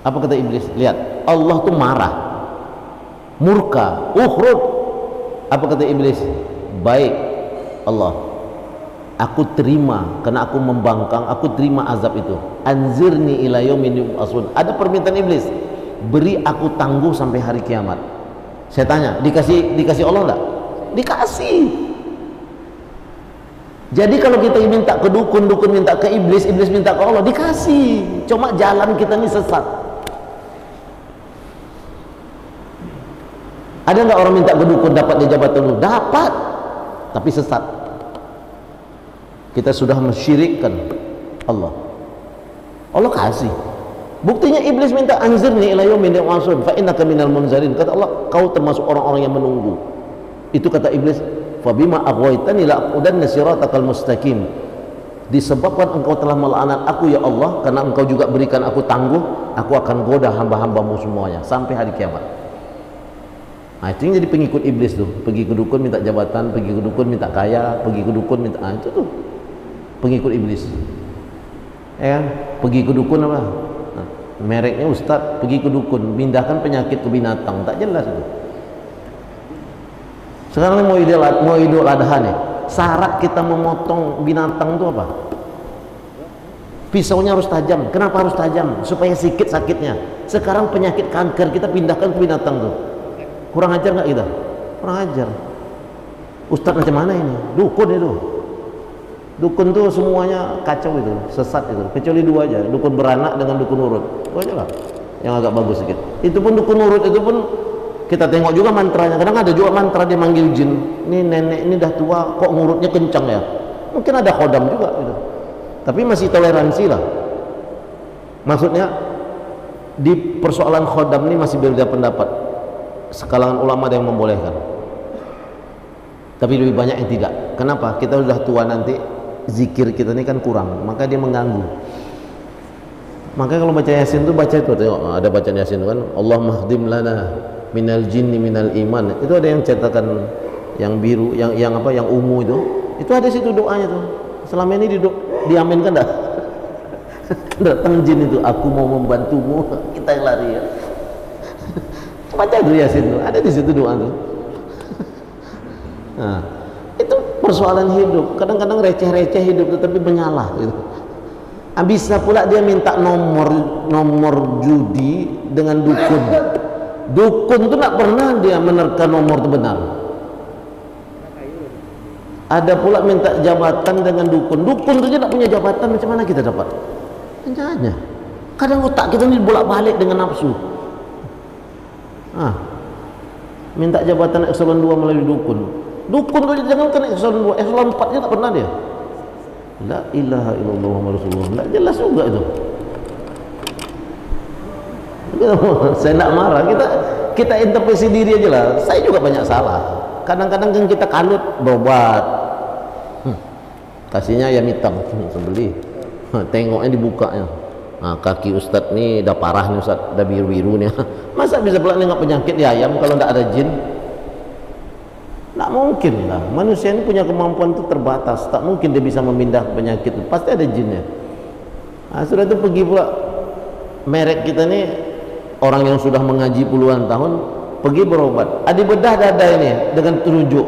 Apa kata iblis? Lihat, Allah tuh marah, murka, ukhruj. Apa kata iblis? Baik Allah, aku terima, karena aku membangkang, aku terima azab itu. Anzirni ila yaumin yub'atsun. Ada permintaan iblis, beri aku tangguh sampai hari kiamat. Saya tanya, dikasih Allah enggak? Dikasih. Jadi kalau kita minta ke dukun, dukun minta ke iblis, iblis minta ke Allah, dikasih. Cuma jalan kita ini sesat. Ada nggak orang minta ke dukun dapat di jabatan dulu? Dapat, tapi sesat. Kita sudah mensyirikkan Allah. Allah kasih. Buktinya iblis minta anzirni ila yaumin yub'atsun fa innaka minal munzarin. Kata Allah, kau termasuk orang-orang yang menunggu. Itu kata iblis, fabima aghwaytani la'udanna siratakal mustaqim. Disebabkan engkau telah melaknat aku ya Allah, karena engkau juga berikan aku tangguh, aku akan goda hamba-hambamu semuanya sampai hari kiamat. Nah, itu yang jadi pengikut iblis tuh, pergi ke dukun minta jabatan, pergi ke dukun minta kaya, pergi ke dukun minta, itu tuh pengikut iblis. ya kan? Pergi ke dukun apa? Nah, mereknya Ustadz, pergi ke dukun, pindahkan penyakit ke binatang, tak jelas itu. Sekarang mau idul adha nih, syarat kita memotong binatang itu apa? Pisaunya harus tajam. Kenapa harus tajam? Supaya sikit sakitnya. Sekarang penyakit kanker kita pindahkan ke binatang tuh. Kurang ajar nggak kita? Kurang ajar. Ustadz macam mana ini? Dukun itu. Dukun tuh semuanya kacau itu, sesat itu. Kecuali dua aja, dukun beranak dengan dukun urut. Itu aja lah yang agak bagus sedikit. Itu pun dukun urut itu pun kita tengok juga mantranya. Kadang ada juga mantra dia manggil jin. Ini nenek ini dah tua, kok ngurutnya kencang ya? Mungkin ada khodam juga gitu. Tapi masih toleransi lah. Maksudnya di persoalan khodam ini masih berbeda pendapat. Sekalangan ulama ada yang membolehkan, tapi lebih banyak yang tidak. Kenapa? Kita sudah tua nanti, zikir kita ini kan kurang, maka dia mengganggu. Makanya kalau baca Yasin itu baca itu, tengok ada bacaan Yasin kan, Allah mahdim lana minal jinni minal iman. Itu ada yang cetakan yang biru, yang apa, yang ungu itu ada situ doanya tuh. Selama ini diaminkan dah. Datang jin itu, aku mau membantumu, kita yang lari ya. Baca itu Yasin tuh, ada di situ doa tuh. Nah, itu persoalan hidup. Kadang-kadang receh-receh hidup tetapi menyalah gitu. Bisa pula dia minta nomor judi dengan dukun. Dukun tuh tak pernah dia menerka nomor itu benar. Ada pula minta jabatan dengan dukun. Dukun itu tidak punya jabatan, macam mana kita dapat? Tanyanya. Kadang otak kita ini bolak-balik dengan nafsu. Minta jabatan eselon 2 melalui dukun. Dukun itu jangan kan eselon 2, eselon 4 nya tak pernah dia. La ilaha illallah Muhammad Rasulullah. Tak jelas juga itu. Saya nak marah, kita interpretasi diri aja lah. Saya juga banyak salah. Kadang-kadang kan kita kalut berobat. Kasihnya ayam hitam, sembeli. Tengoknya dibukanya. Nah, kaki Ustadz nih dah parah nih Ustadz, dah biru-biru nih. Masa bisa pula nengok penyakit di ayam kalau tidak ada jin? Tak mungkin lah. Manusia ini punya kemampuan itu terbatas. Tak mungkin dia bisa memindah penyakit. Pasti ada jinnya. Nah, sudah itu pergi pula merek kita nih, orang yang sudah mengaji puluhan tahun pergi berobat. Adi bedah dada ini dengan telunjuk.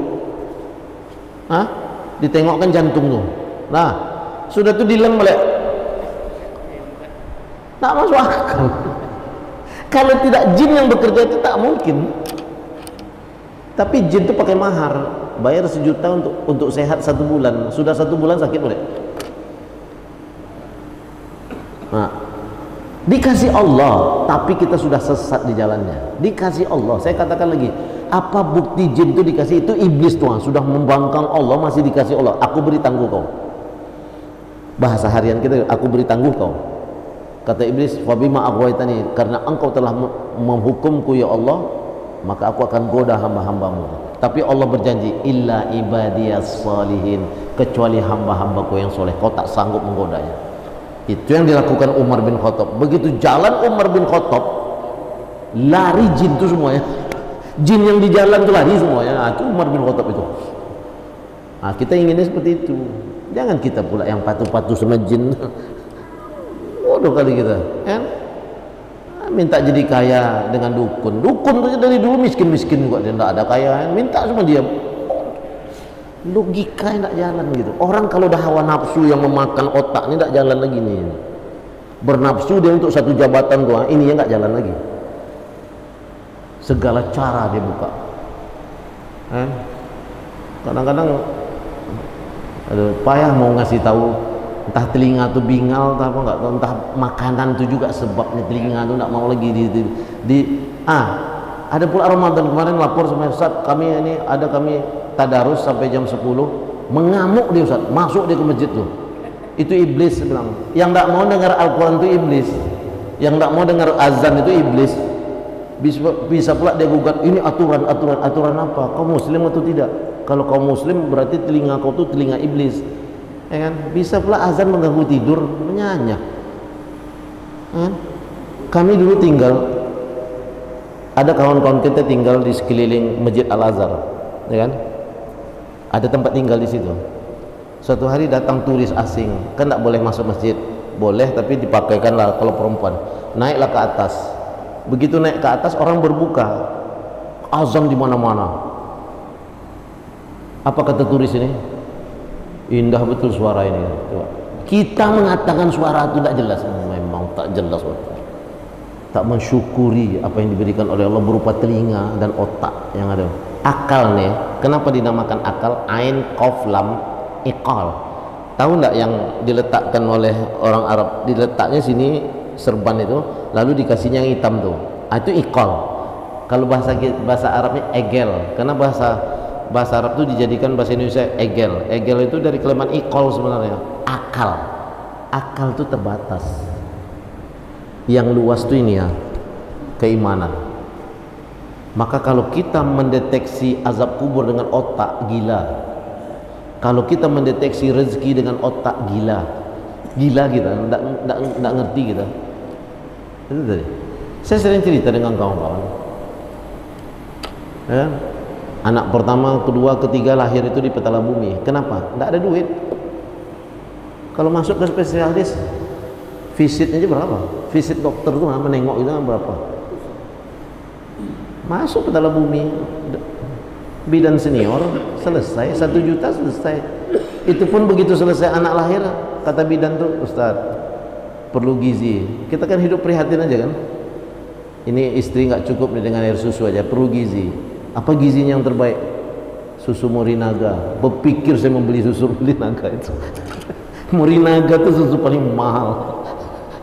Ditengokkan jantung tuh. Nah, sudah tuh dilem oleh. Tak masuk akal. Kalau tidak jin yang bekerja itu tak mungkin. Tapi jin itu pakai mahar, bayar 1 juta untuk sehat 1 bulan. Sudah 1 bulan sakit boleh. Nah, dikasih Allah, tapi kita sudah sesat di jalannya. Dikasih Allah. Saya katakan lagi, apa bukti jin itu dikasih? Itu iblis tuh, sudah membangkang Allah masih dikasih Allah. Aku beri tangguh kau. Bahasa harian kita, aku beri tangguh kau. Kata iblis, fabima aghwaytani, karena engkau telah menghukumku ya Allah, maka aku akan goda hamba-hambamu. Tapi Allah berjanji, illa ibadiyas salihin, kecuali hamba-hambaku yang soleh, kau tak sanggup menggodanya. Itu yang dilakukan Umar bin Khattab. Begitu jalan Umar bin Khattab, lari jin itu semuanya. Jin yang di jalan itu lari semuanya. Nah, itu Umar bin Khattab itu. Nah, kita inginnya seperti itu. Jangan kita pula yang patuh-patuh sama jin. Bodoh kali kita, kan? Minta jadi kaya dengan dukun. Dukun itu dari dulu miskin-miskin juga, dia tidak ada kaya, minta semua dia. Logika yang tidak jalan gitu. Orang kalau dah hawa nafsu yang memakan otak ini tidak jalan lagi nih. Bernafsu dia untuk 1 jabatan doang, ini yang tidak jalan lagi. Segala cara dia buka. Kadang-kadang payah mau ngasih tahu, entah telinga tuh bingal, entah apa nggak tahu, entah makanan tuh juga sebabnya telinga tuh nggak mau lagi ada pula Ramadan kemarin lapor sama Ustaz, kami tadarus sampai jam 10, mengamuk dia Ustaz, masuk dia ke masjid tuh. Itu iblis bilang. Yang tak mau dengar Al-Quran itu iblis, yang tak mau dengar azan itu iblis. Bisa pula dia gugat, ini aturan apa? Kau muslim atau tidak? Kalau kau muslim berarti telinga kau tuh telinga iblis. Ya kan? Bisa pula azan mengganggu tidur, menyanyak. Kami dulu ada kawan-kawan kita tinggal di sekeliling Masjid Al-Azhar, ya kan? Ada tempat tinggal di situ. Suatu hari datang turis asing, kan tidak boleh masuk masjid. boleh, tapi dipakaikanlah kalau perempuan. Naiklah ke atas. Begitu naik ke atas, orang berbuka, azan di mana-mana. Apa kata turis ini? Indah betul suara ini. Coba. Kita mengatakan suara itu tidak jelas, memang tak jelas, tak mensyukuri apa yang diberikan oleh Allah berupa telinga dan otak yang ada. Akal nih, kenapa dinamakan akal? Ain, qaf, lam, iqal. Tahu nggak yang diletakkan oleh orang Arab? Diletaknya sini serban itu, lalu dikasihnya yang hitam tuh. Itu iqal. Kalau bahasa Arabnya egel. Karena bahasa Arab itu dijadikan bahasa Indonesia egel. Egel itu dari kalimat iqal sebenarnya. Akal. Akal itu terbatas. Yang luas itu ini ya, keimanan. Maka kalau kita mendeteksi azab kubur dengan otak, gila. Kalau kita mendeteksi rezeki dengan otak, gila. Gila kita, enggak ngerti kita. Itu tadi. Saya sering cerita dengan kawan-kawan. Ya, anak pertama, kedua, ketiga lahir itu di Petala Bumi. Kenapa? Enggak ada duit. Kalau masuk ke spesialis, visitnya aja berapa? Visit dokter tuh menengok itu berapa? Masuk Petala Bumi, bidan senior selesai 1 juta selesai. Itu pun begitu selesai anak lahir, kata bidan tuh, Ustaz, perlu gizi. Kita kan hidup prihatin aja kan. Ini istri nggak cukup nih dengan air susu aja, perlu gizi. Apa gizinya yang terbaik? Susu Morinaga. Berpikir saya membeli susu Morinaga itu. Morinaga itu susu paling mahal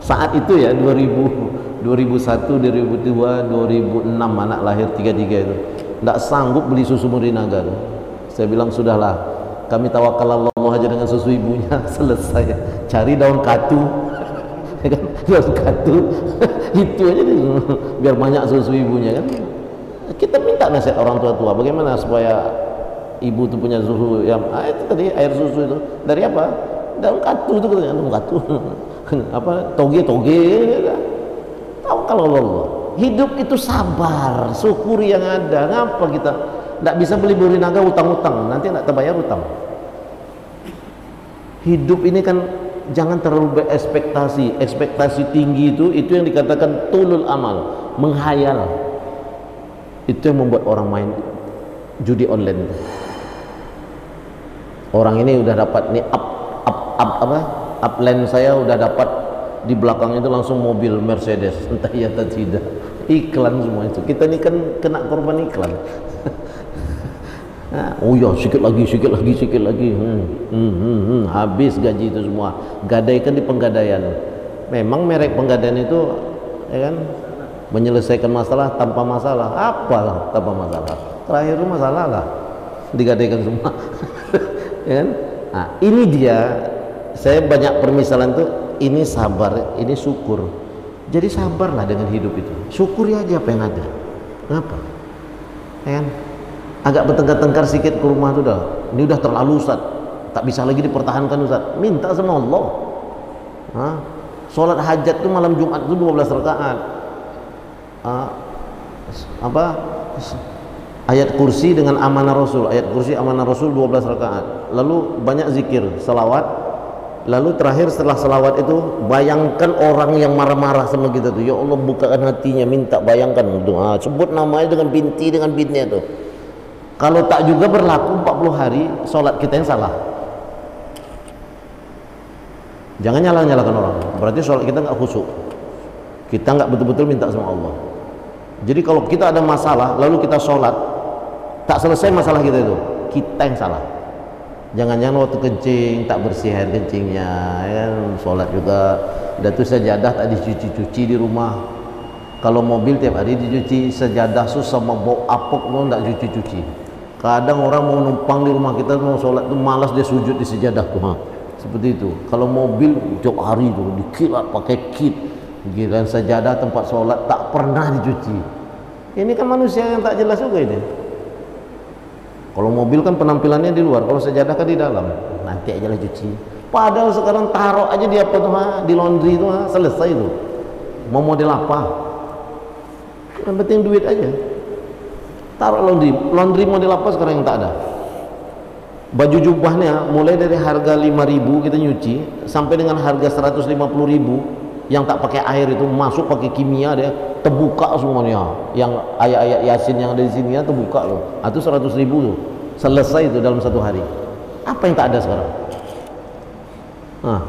saat itu ya, 2001, 2002, 2006 anak lahir 33 itu tidak sanggup beli susu Morinaga tuh. Saya bilang sudahlah, kami tawakal Allah aja dengan susu ibunya. Selesai, cari daun katu daun katu itu aja deh, biar banyak susu ibunya kan. Kita minta nasihat orang tua bagaimana supaya ibu tuh punya susu yang itu tadi, air susu itu dari apa? Daun katu itu katanya, daun katu apa, toge tawakal Allah. Hidup itu sabar, syukuri yang ada. Ngapa kita tidak bisa beli Morinaga utang-utang, nanti tidak terbayar utang. Hidup ini kan jangan terlalu berekspektasi tinggi. Itu yang dikatakan tulul amal, menghayal. Itu yang membuat orang main judi online itu. Orang ini udah dapat nih upline saya udah dapat, di belakang itu langsung mobil Mercedes, entah iya atau tidak, iklan semua itu. Kita ini kan kena korban iklan. Oh ya, sikit lagi, habis gaji itu semua, gadaikan di penggadaian. Memang merek penggadaian itu ya kan menyelesaikan masalah tanpa masalah. Apa tanpa masalah? Terakhir itu masalah lah, digadaikan semua. Ya kan? Nah, ini dia. Saya banyak permisalan tuh, ini sabar, ini syukur. Jadi sabarlah dengan hidup itu, syukuri aja apa yang ada. Kenapa? Ya kan? Agak bertengkar-tengkar sedikit ke rumah tuh dah, ini udah terlalu Ustaz, tak bisa lagi dipertahankan Ustaz. Minta sama Allah. Sholat hajat tuh malam Jumat tuh 12 rakaat. Ayat kursi dengan amanah Rasul, ayat kursi amanah Rasul 12 rakaat. Lalu banyak zikir, salawat. Lalu terakhir setelah salawat itu, bayangkan orang yang marah-marah sama kita tuh, ya Allah bukakan hatinya, minta bayangkan tuh, sebut namanya dengan bintinya tuh. Kalau tak juga berlaku 40 hari, sholat kita yang salah. Jangan nyalakan orang, berarti sholat kita nggak khusyuk, kita nggak betul-betul minta sama Allah. Jadi kalau kita ada masalah lalu kita sholat tak selesai masalah kita itu, kita yang salah. Jangan-jangan waktu kencing tak bersih air kencingnya, ya kan? Sholat juga udah tuh sejadah tak dicuci-cuci di rumah. Kalau mobil tiap hari dicuci, sejadah susah mau bau apok mau tak cuci-cuci. Kadang orang mau numpang di rumah kita mau sholat tuh malas, dia sujud di sejadah tuh, seperti itu. Kalau mobil tiap hari tuh dikilat pakai kit, giliran sejadah tempat sholat tak pernah dicuci. Ini kan manusia yang tak jelas juga ini. Kalau mobil kan penampilannya di luar, kalau sejadah kan di dalam. Nanti aja lah cuci. Padahal sekarang taruh aja di apa tuh, di laundry itu, selesai tuh. Mau model apa? Yang penting duit aja. Taruh laundry model apa sekarang yang tak ada? Baju jubahnya mulai dari harga 5.000 kita nyuci sampai dengan harga 150.000 yang tak pakai air, itu masuk pakai kimia, dia terbuka semuanya. Yang ayat-ayat Yasin yang ada di sini ya terbuka loh. Itu 100.000 tuh. Selesai itu dalam satu hari. Apa yang tak ada sekarang? Nah,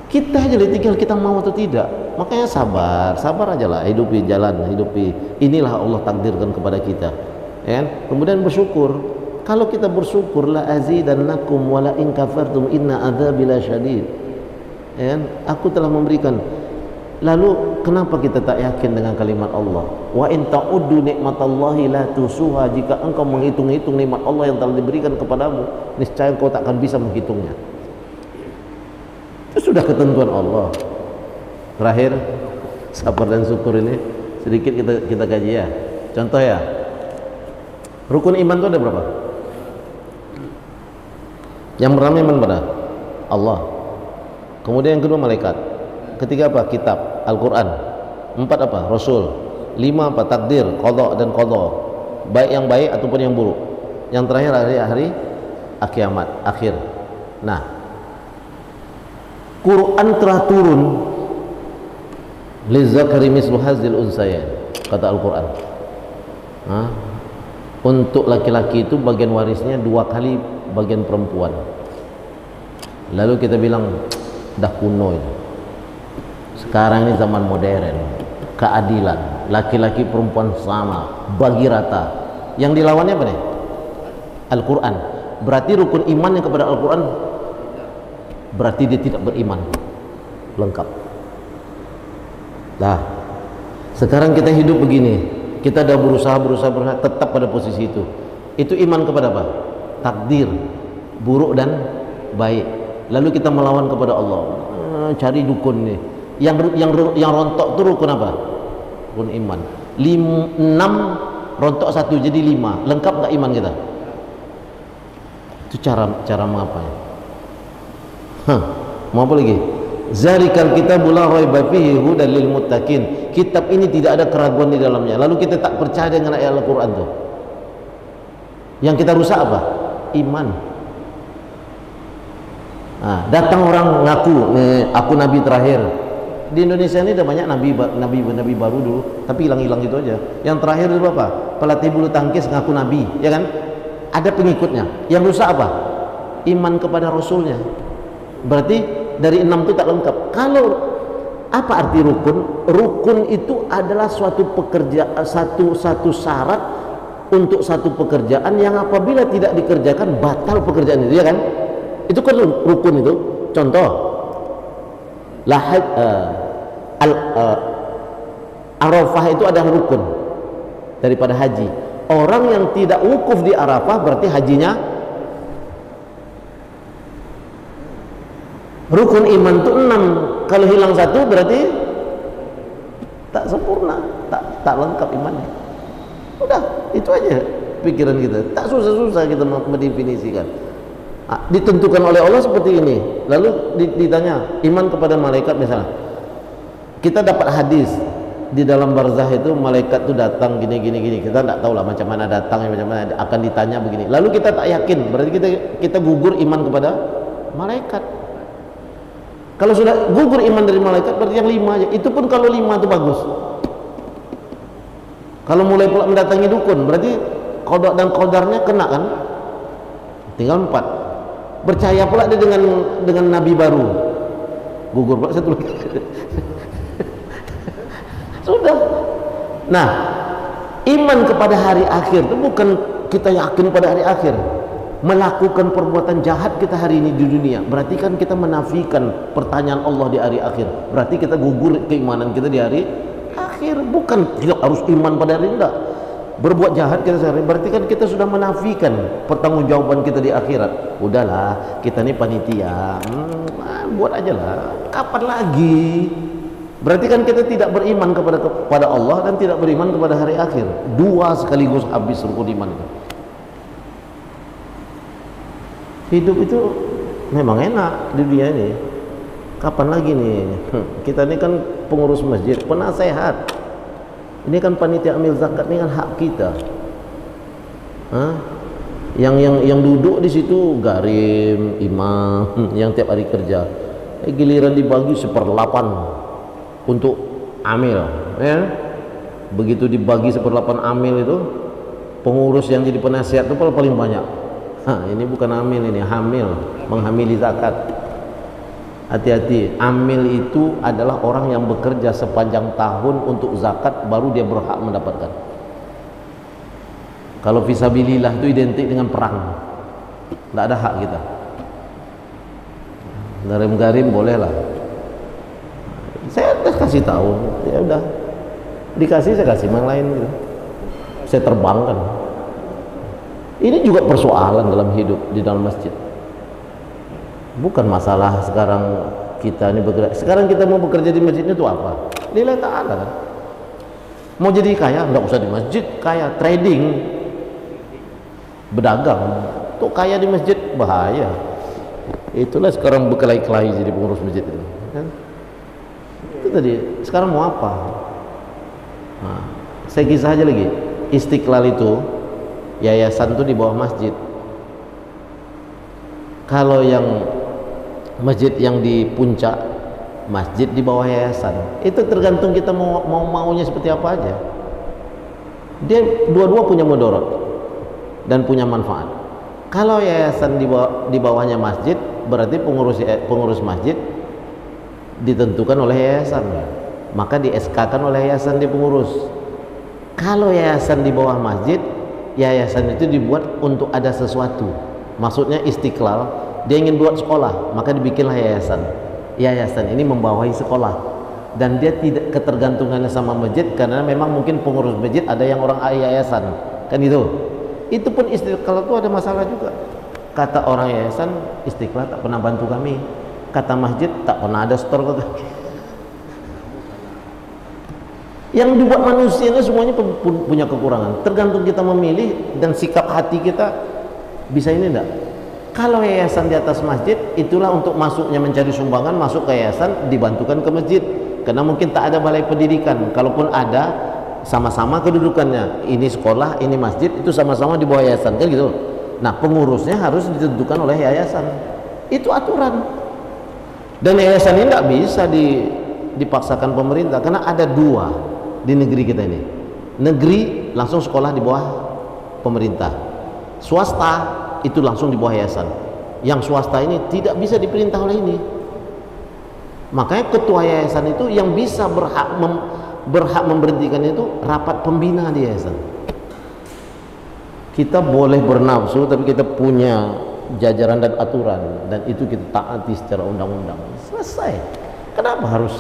kita aja tinggal kita mau atau tidak. Makanya sabar aja lah, hidupi jalan, hidupi. Inilah Allah takdirkan kepada kita. Ya, kemudian bersyukur. Kalau kita bersyukur, la azidannakum wa la in kafartum inna adzabi lasyadid. Ya, aku telah memberikan. Lalu kenapa kita tak yakin dengan kalimat Allah? Wa in ta'uddu nikmatallahi la tusuha. Jika engkau menghitung-hitung nikmat Allah yang telah diberikan kepadamu, niscaya engkau tak akan bisa menghitungnya. Itu sudah ketentuan Allah. Terakhir, sabar dan syukur ini sedikit kita kaji ya. Contoh ya, rukun iman itu ada berapa? Yang pertama iman pada Allah, kemudian yang kedua malaikat, ketiga apa? Kitab, Al-Quran, empat apa? Rasul, lima apa? Takdir, qada dan qada, baik yang baik ataupun yang buruk, yang terakhir hari kiamat akhir. Nah, Quran telah turun lizzakari mislu hadzil unsayain, kata Al-Quran. Untuk laki-laki itu bagian warisnya 2 kali bagian perempuan. Lalu kita bilang dah kuno itu. Sekarang ini zaman modern, keadilan, laki-laki perempuan sama, bagi rata. Yang dilawannya apa nih? Al-Quran. Berarti rukun imannya kepada Al-Quran, berarti dia tidak beriman lengkap. Nah, sekarang kita hidup begini, kita dah berusaha tetap pada posisi itu. Itu iman kepada apa? Takdir, buruk dan baik. Lalu kita melawan kepada Allah, cari dukun nih. Yang rontok itu rukun apa? Rukun iman. 6 rontok 1 jadi 5. Lengkap nggak iman kita? Itu cara mengapa ya? Mau apa lagi? Zalikal kitabul la raiba fihi hudal lil muttaqin. Kitab ini tidak ada keraguan di dalamnya. Lalu kita tak percaya dengan ayat Al-Quran tuh. Yang kita rusak apa? Iman. Datang orang ngaku, aku nabi terakhir. Di Indonesia ini ada banyak nabi baru dulu, tapi hilang-hilang gitu aja. Yang terakhir itu apa? Pelatih bulu tangkis ngaku nabi, ya kan? Ada pengikutnya. Yang rusak apa? Iman kepada Rasulnya. Berarti dari 6 itu tak lengkap. Kalau apa arti rukun? Rukun itu adalah suatu pekerjaan, satu syarat untuk satu pekerjaan yang apabila tidak dikerjakan batal pekerjaan itu, ya kan? Itu kan rukun itu. Contoh, Arafah itu adalah rukun daripada haji. Orang yang tidak wukuf di Arafah berarti hajinya. Rukun iman itu 6. Kalau hilang 1 berarti tak sempurna, tak lengkap imannya. Udah, itu aja pikiran kita. Tak susah-susah kita mendefinisikan. Ditentukan oleh Allah seperti ini. Lalu ditanya iman kepada malaikat misalnya. Kita dapat hadis di dalam barzah itu malaikat itu datang gini. Kita tidak tahu lah macam mana datang, macam mana akan ditanya begini. Lalu kita tak yakin, berarti kita gugur iman kepada malaikat. Kalau sudah gugur iman dari malaikat berarti yang 5 aja. Itu pun kalau 5 itu bagus. Kalau mulai pula mendatangi dukun berarti qada dan qadarnya kena kan? Tinggal 4. Percaya pula dia dengan nabi baru. Gugur pula 1 lagi. Sudah. Nah, iman kepada hari akhir itu bukan kita yakin pada hari akhir. Melakukan perbuatan jahat kita hari ini di dunia, berarti kan kita menafikan pertanyaan Allah di hari akhir. Berarti kita gugur keimanan kita di hari akhir. Bukan tidak harus iman pada hari enggak. Berbuat jahat kita sehari, berarti kan kita sudah menafikan pertanggungjawaban kita di akhirat. Udahlah, kita ini panitia, buat aja lah. Kapan lagi? Berarti kan kita tidak beriman kepada Allah dan tidak beriman kepada hari akhir. 2 sekaligus habis rukun iman itu. Hidup itu memang enak di dunia ini. Kapan lagi nih? Kita ini kan pengurus masjid, penasehat. Ini kan panitia amil zakat, ini kan hak kita. Yang duduk di situ garim, imam, yang tiap hari kerja. Giliran dibagi 1/8 untuk amil, ya. Begitu dibagi 1/8 amil itu, pengurus yang jadi penasihat itu paling banyak. Ini bukan amil, ini hamil, menghamili zakat. Hati-hati, amil itu adalah orang yang bekerja sepanjang tahun untuk zakat, baru dia berhak mendapatkan. Kalau fisabilillah itu identik dengan perang, tidak ada hak kita. Garim-garim bolehlah. Saya kasih tahu, ya udah, dikasih saya kasih yang lain gitu. Saya terbangkan. Ini juga persoalan dalam hidup di dalam masjid. Bukan masalah sekarang kita ini bekerja. Sekarang kita mau bekerja di masjid itu apa? Nilai ta'ala kan. Mau jadi kaya, nggak usah di masjid. Kaya, trading, berdagang. Tuh kaya di masjid, bahaya. Itulah sekarang berkelahi-kelahi jadi pengurus masjid itu. Kan? Itu tadi. Sekarang mau apa? Nah, saya kisah aja lagi. Istiqlal itu, yayasan itu di bawah masjid. Kalau yang masjid yang di puncak, masjid di bawah yayasan, itu tergantung kita maunya seperti apa aja. Dia dua-dua punya mudarat dan punya manfaat. Kalau yayasan di bawahnya masjid, berarti pengurus masjid ditentukan oleh yayasan, maka di SK-kan oleh yayasan di pengurus. Kalau yayasan di bawah masjid, yayasan itu dibuat untuk ada sesuatu. Maksudnya istiqlal, dia ingin buat sekolah, maka dibikinlah yayasan. Yayasan ini membawahi sekolah, dan dia tidak ketergantungannya sama masjid, karena memang mungkin pengurus masjid ada yang orang yayasan, kan itu. Itu pun istiqlal itu ada masalah juga. Kata orang yayasan, istiqlal tak pernah bantu kami. Kata masjid, tak pernah ada store ke kami. Yang dibuat manusia itu semuanya punya kekurangan. Tergantung kita memilih dan sikap hati kita. Bisa ini enggak? Kalau yayasan di atas masjid, itulah untuk masuknya mencari sumbangan, masuk ke yayasan, dibantukan ke masjid. Karena mungkin tak ada balai pendidikan. Kalaupun ada, sama-sama kedudukannya. Ini sekolah, ini masjid, itu sama-sama di bawah yayasan, kan gitu. Nah, pengurusnya harus ditentukan oleh yayasan. Itu aturan. Dan yayasan ini tidak bisa dipaksakan pemerintah, karena ada dua di negeri kita ini. Negeri langsung sekolah di bawah pemerintah, swasta itu langsung di bawah yayasan. Yang swasta ini tidak bisa diperintah oleh ini. Makanya ketua yayasan itu yang bisa berhak memberhentikan itu rapat pembina di yayasan. Kita boleh bernafsu, tapi kita punya jajaran dan aturan, dan itu kita taati secara undang-undang. Selesai. Kenapa harus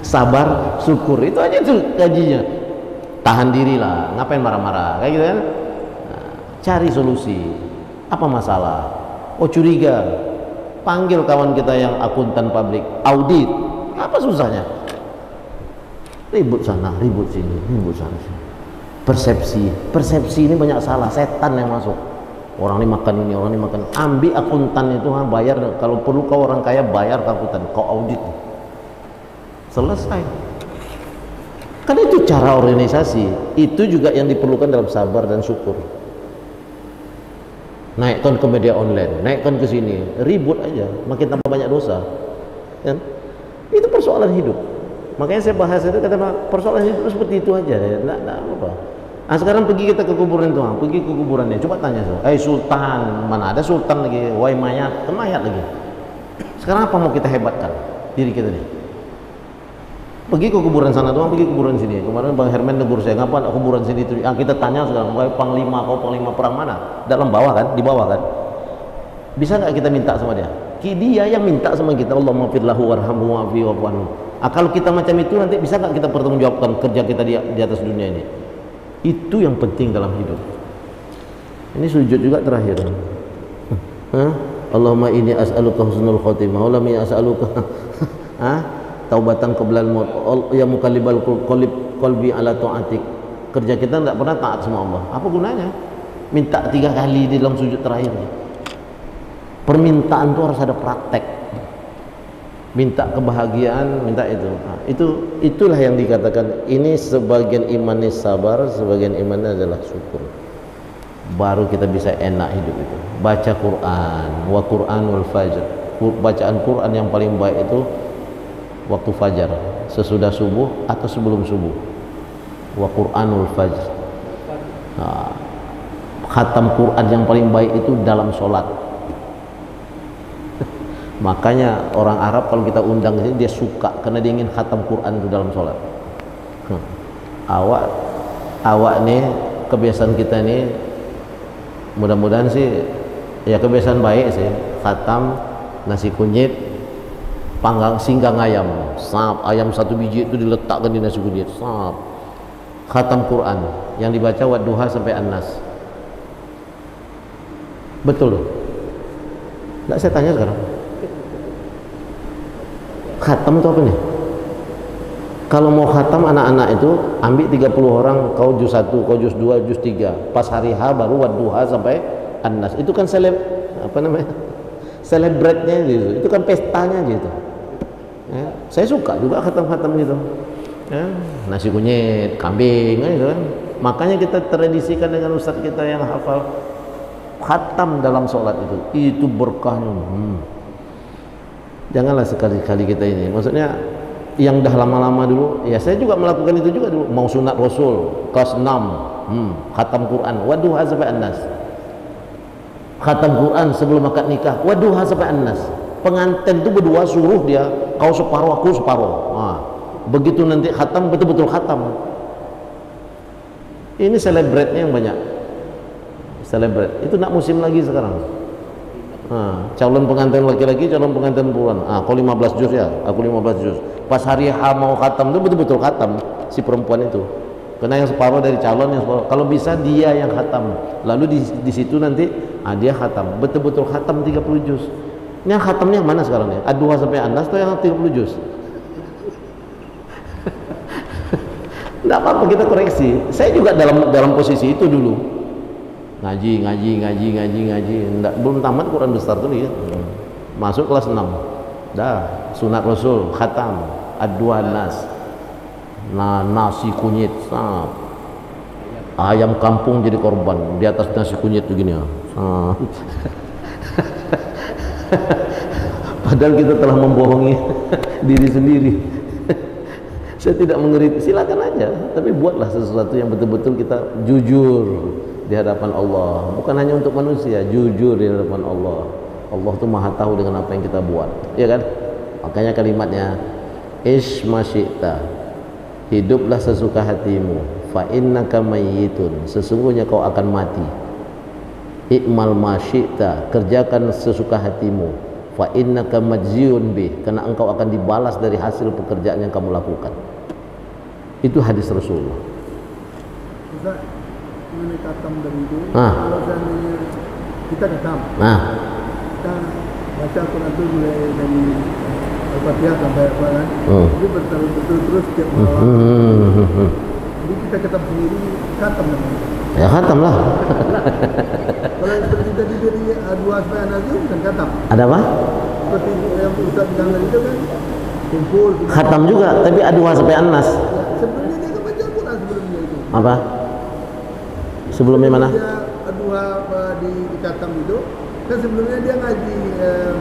sabar, syukur? Itu aja tuh gajinya. Tahan diri lah, ngapain marah-marah kayak gitu kan? Nah, cari solusi. Apa masalah? Oh curiga, panggil kawan kita yang akuntan publik, audit. Apa susahnya? Ribut sana, ribut sini, ribut sana sini. Persepsi ini banyak salah, setan yang masuk. Orang ini makan ini, orang ini makan. Ambil akuntan itu, bayar. Kalau perlu kau orang kaya, bayar ke akuntan, kau audit. Selesai. Karena itu cara organisasi. Itu juga yang diperlukan dalam sabar dan syukur. Naikkan ke media online, naikkan ke sini, ribut aja, makin tambah banyak dosa. Kan? Itu persoalan hidup. Makanya saya bahas itu, kata persoalan hidup seperti itu aja. Nggak apa. Nah, sekarang pergi kita ke kuburan itu, pergi ke kuburannya, coba tanya so, sultan, mana ada sultan lagi, wahai mayat, mayat lagi. Sekarang apa mau kita hebatkan diri kita nih? Pergi ke kuburan sana doang, pergi ke kuburan sini. Kemarin Bang Herman negur saya, ngapa kuburan sini itu? Kita tanya sekarang, wahai panglima, kau panglima perang mana? Dalam bawah kan, di bawah kan? Bisa nggak kita minta sama dia? Dia yang minta sama kita, Allahumma firlahu warhamhu wa'afi wa'fu anhu. Kalau kita macam itu, nanti bisa nggak kita pertanggungjawabkan kerja kita di atas dunia ini? Itu yang penting dalam hidup. Ini sujud juga terakhir. Allahumma inni as'aluka husnul khotimah, Allahumma inni as'aluka taubatan qablal maut, ya muqallibal qalbi ala ta'atik. Kerja kita tidak pernah taat sama Allah. Apa gunanya? Minta 3 kali di dalam sujud terakhir. Permintaan itu harus ada praktek. Minta kebahagiaan, minta itu. Itulah yang dikatakan ini sebagian imannya sabar, sebagian imannya adalah syukur. baru kita bisa enak hidup itu. Baca Quran, wa Quranul fajr. Bacaan Quran yang paling baik itu waktu fajar, sesudah subuh atau sebelum subuh. Wa Quranul fajr. Nah, khatam Quran yang paling baik itu dalam sholat. Makanya orang Arab kalau kita undang sini dia suka karena dia ingin khatam Quran itu dalam sholat. Awak nih kebiasaan kita nih, mudah-mudahan sih ya kebiasaan baik sih, khatam nasi kunyit, panggang singgang ayam, sap, ayam satu biji itu diletakkan di nasi kunyit, sap. Khatam Quran yang dibaca wadduha sampai an-nas. Betul loh. Nggak, saya tanya sekarang. Khatam itu apa nih? Kalau mau khatam anak-anak itu ambil 30 orang, kau juz 1, kau juz 2, juz 3. Pas hari H baru wadduha sampai an-nas. Itu kan celebrate-nya gitu. Itu kan pestanya gitu. Ya, saya suka juga khatam-khatam gitu. Ya, nasi kunyit, kambing gitu kan. Makanya kita tradisikan dengan ustaz kita yang hafal khatam dalam sholat itu berkahnya. Janganlah sekali-kali kita ini, maksudnya yang dah lama-lama dulu, ya saya juga melakukan itu juga dulu. Mau sunat Rasul kelas 6, khatam Quran wadduha sampai an-nas. Khatam Quran sebelum akad nikah wadduha sampai an-nas. Pengantin itu berdua suruh dia, kau separuh aku separuh. Nah, begitu nanti khatam betul-betul khatam. Ini celebrate-nya yang banyak. Celebrate itu nak musim lagi sekarang. Calon pengantin laki-laki, calon pengantin perempuan. Kau 15 juz ya, aku 15 juz. Pas hari H mau khatam itu betul-betul khatam si perempuan itu. Karena yang separuh dari calon, yang separuh. Kalau bisa dia yang khatam. Lalu di situ nanti dia khatam, betul-betul khatam 30 juz. Ini yang khatamnya yang mana sekarang ya? Ad-duha sampai an-nas atau yang 30 juz? Tidak apa-apa, kita koreksi. Saya juga dalam posisi itu dulu. Ngaji. Nggak, belum tamat Quran besar tuh ya. Masuk kelas 6. Dah, sunat Rasul, khatam, ad-duha nas. Nasi kunyit, sap. Ayam kampung jadi korban di atas nasi kunyit begini ya. Padahal kita telah membohongi diri sendiri. Saya tidak mengeritik, silakan aja, tapi buatlah sesuatu yang betul-betul kita jujur di hadapan Allah, bukan hanya untuk manusia, jujur di hadapan Allah. Allah itu maha tahu dengan apa yang kita buat, ya kan? Makanya kalimatnya ish masyi'ta, hiduplah sesuka hatimu, fa innaka mayyitun, sesungguhnya kau akan mati. Ikmal masyi'ta, kerjakan sesuka hatimu, fa innaka majziun bih, karena engkau akan dibalas dari hasil pekerjaan yang kamu lakukan. Itu hadis Rasulullah. Mengenai khatam dari itu, kalau seandainya kita khatam, kita baca Quran itu mulai dari Al-Fatihah sampai Al-Quran, itu betul terus setiap malam. Jadi kita khatam sendiri, khatam namanya. Ya khatam lah. Kalau seperti tadi dari dua sampai anak itu bukan khatam. Ada apa? Seperti yang Ustaz bilang tadi itu kan kumpul. Khatam juga, tapi dua sampai an-nas. Ya, sebenarnya dia kan baca Quran sebelumnya itu. Apa? Sebelumnya mana? Dia dua di khatam itu kan sebelumnya dia ngaji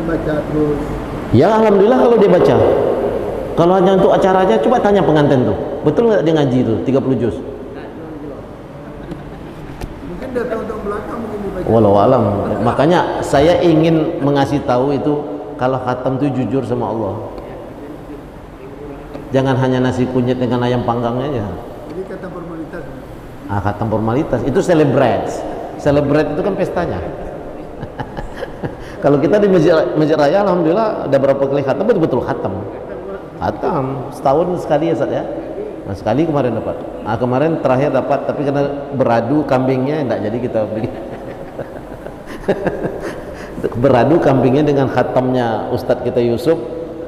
baca terus. Ya alhamdulillah kalau dia baca. Kalau hanya untuk acara aja, coba tanya pengantin tuh, betul nggak dia ngaji tuh 30 juz? Mungkin dia tahu untuk belakang mungkin dibaca. Walau alam. Makanya saya ingin mengasih tahu itu kalau khatam tuh jujur sama Allah. Jangan hanya nasi kunyit dengan ayam panggangnya aja. Jadi kata formalitas. Khatam formalitas itu celebrate itu kan pestanya. Kalau kita di masjid raya alhamdulillah ada berapa kali khatam, betul-betul khatam setahun sekali ya Ustaz ya. Nah, sekali kemarin dapat, kemarin terakhir dapat, tapi karena beradu kambingnya enggak, jadi kita beli. Beradu kambingnya dengan khatamnya Ustadz kita Yusuf.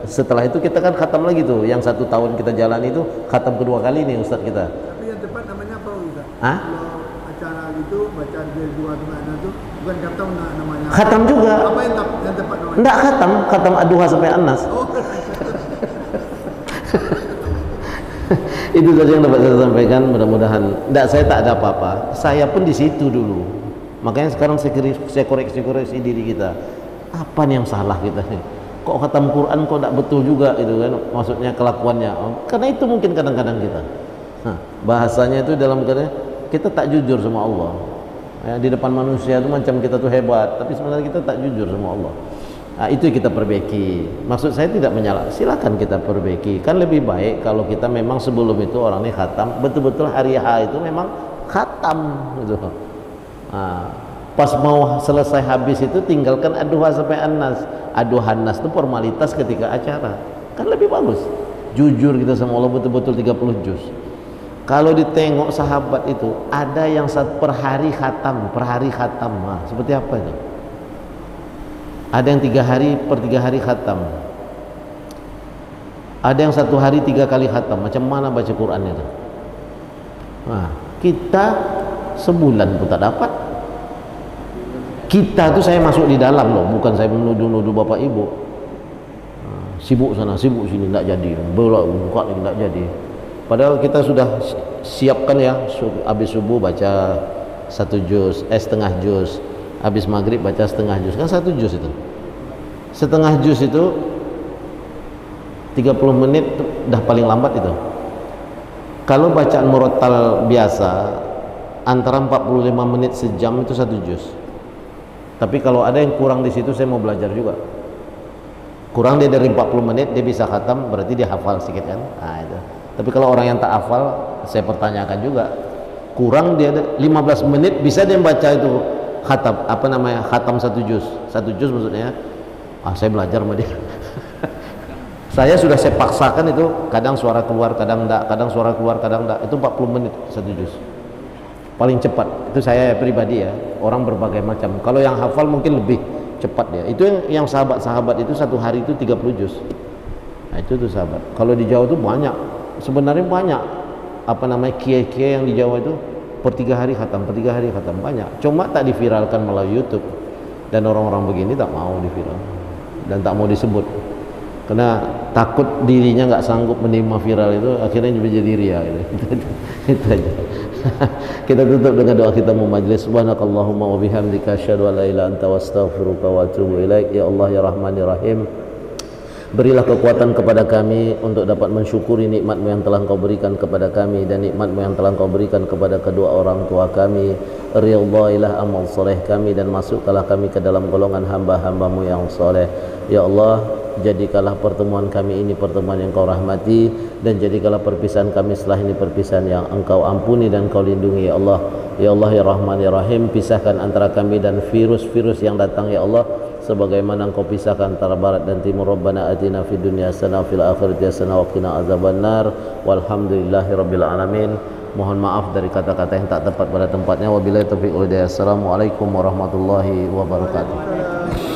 Setelah itu kita kan khatam lagi tuh, yang 1 tahun kita jalan itu khatam kedua kali nih Ustadz kita. Tapi yang tepat namanya apa Ustaz? Hah? Kalau acara gitu baca dari dua teman itu bukan khatam namanya. Khatam juga. Apa yang tepat namanya? Enggak khatam ad-duha sampai an-nas. Oh. Itu saja yang dapat saya sampaikan. Mudah-mudahan. Enggak, saya tak ada apa-apa. Saya pun di situ dulu. Makanya sekarang saya koreksi diri kita. Apa nih yang salah kita nih? Kok khatam Quran kok tidak betul juga gitu kan? Maksudnya kelakuannya. Karena itu mungkin kadang-kadang kita. Bahasanya itu dalam keadaan kita tak jujur sama Allah. Ya, di depan manusia itu macam kita tuh hebat, tapi sebenarnya kita tak jujur sama Allah. Nah, itu kita perbaiki. Maksud saya tidak menyalahkan, silakan kita perbaiki. Kan lebih baik kalau kita memang sebelum itu orang ini khatam, betul-betul hari H itu memang khatam gitu. Nah, pas mau selesai habis itu tinggalkan Ad-Duha sampai An-Nas. Ad-Duha An-Nas itu formalitas ketika acara. Kan lebih bagus. Jujur kita sama Allah betul-betul 30 juz. Kalau ditengok sahabat itu ada yang per hari khatam. Nah, seperti apa itu? Ada yang 3 hari per 3 hari khatam. Ada yang 1 hari 3 kali khatam. Macam mana baca Quran itu? Nah, kita sebulan pun tak dapat. Kita tuh saya masuk di dalam loh, bukan saya menuduh-nuduh bapak ibu. Sibuk sana, sibuk sini, tidak jadi. Belak buka tidak jadi. Padahal kita sudah siapkan ya, habis subuh baca 1 juz, setengah juz, habis maghrib baca setengah juz, kan 1 juz itu. Setengah juz itu 30 menit dah paling lambat itu. Kalau bacaan murattal biasa antara 45 menit sejam itu 1 juz. Tapi kalau ada yang kurang di situ saya mau belajar juga. Kurang dia dari 40 menit dia bisa khatam, berarti dia hafal sedikit kan. Nah itu. Tapi kalau orang yang tak hafal, saya pertanyakan juga. Kurang dia 15 menit bisa dia baca itu khatam, apa namanya? Khatam 1 juz. 1 juz maksudnya. Saya belajar sama dia. Saya sudah saya paksakan itu, kadang suara keluar, kadang enggak, kadang suara keluar, kadang enggak. Itu 40 menit 1 juz. Paling cepat. Itu saya pribadi ya. Orang berbagai macam. Kalau yang hafal mungkin lebih cepat dia. Itu yang sahabat-sahabat itu 1 hari itu 30 juz. Nah, itu tuh sahabat. Kalau di Jawa itu banyak. Sebenarnya banyak apa namanya kiai-kiai yang di Jawa itu per 3 hari khatam, banyak. Cuma tak diviralkan melalui YouTube. Dan orang-orang begini tak mau diviral dan tak mau disebut. Karena takut dirinya nggak sanggup menerima viral itu, akhirnya jadi ria gitu. Itu aja. Kita tutup dengan doa kita mau majlis. Subhanakallahumma wa bihamdika asyhadu an la ilaha illa anta astaghfiruka wa atubu ilaik. Ya Allah ya Rahman ya Rahim, berilah kekuatan kepada kami untuk dapat mensyukuri nikmat-Mu yang telah Engkau berikan kepada kami dan nikmat-Mu yang telah Engkau berikan kepada kedua orang tua kami. Ridhailah amal soleh kami dan masukkanlah kami ke dalam golongan hamba-hamba-Mu yang soleh. Ya Allah, jadikanlah pertemuan kami ini pertemuan yang Kau rahmati, dan jadikanlah perpisahan kami setelah ini perpisahan yang Engkau ampuni dan Kau lindungi. Ya Allah ya Allah ya Rahman ya Rahim, pisahkan antara kami dan virus-virus yang datang ya Allah, sebagaimana Engkau pisahkan antara barat dan timur. Rabbana atina fid dunya hasanah fil akhirati hasanah wa qina azabannar. Walhamdulillahirabbil alamin. Mohon maaf dari kata-kata yang tak tepat pada tempatnya. Wabillahi taufiq wal hidayah. Assalamualaikum warahmatullahi wabarakatuh.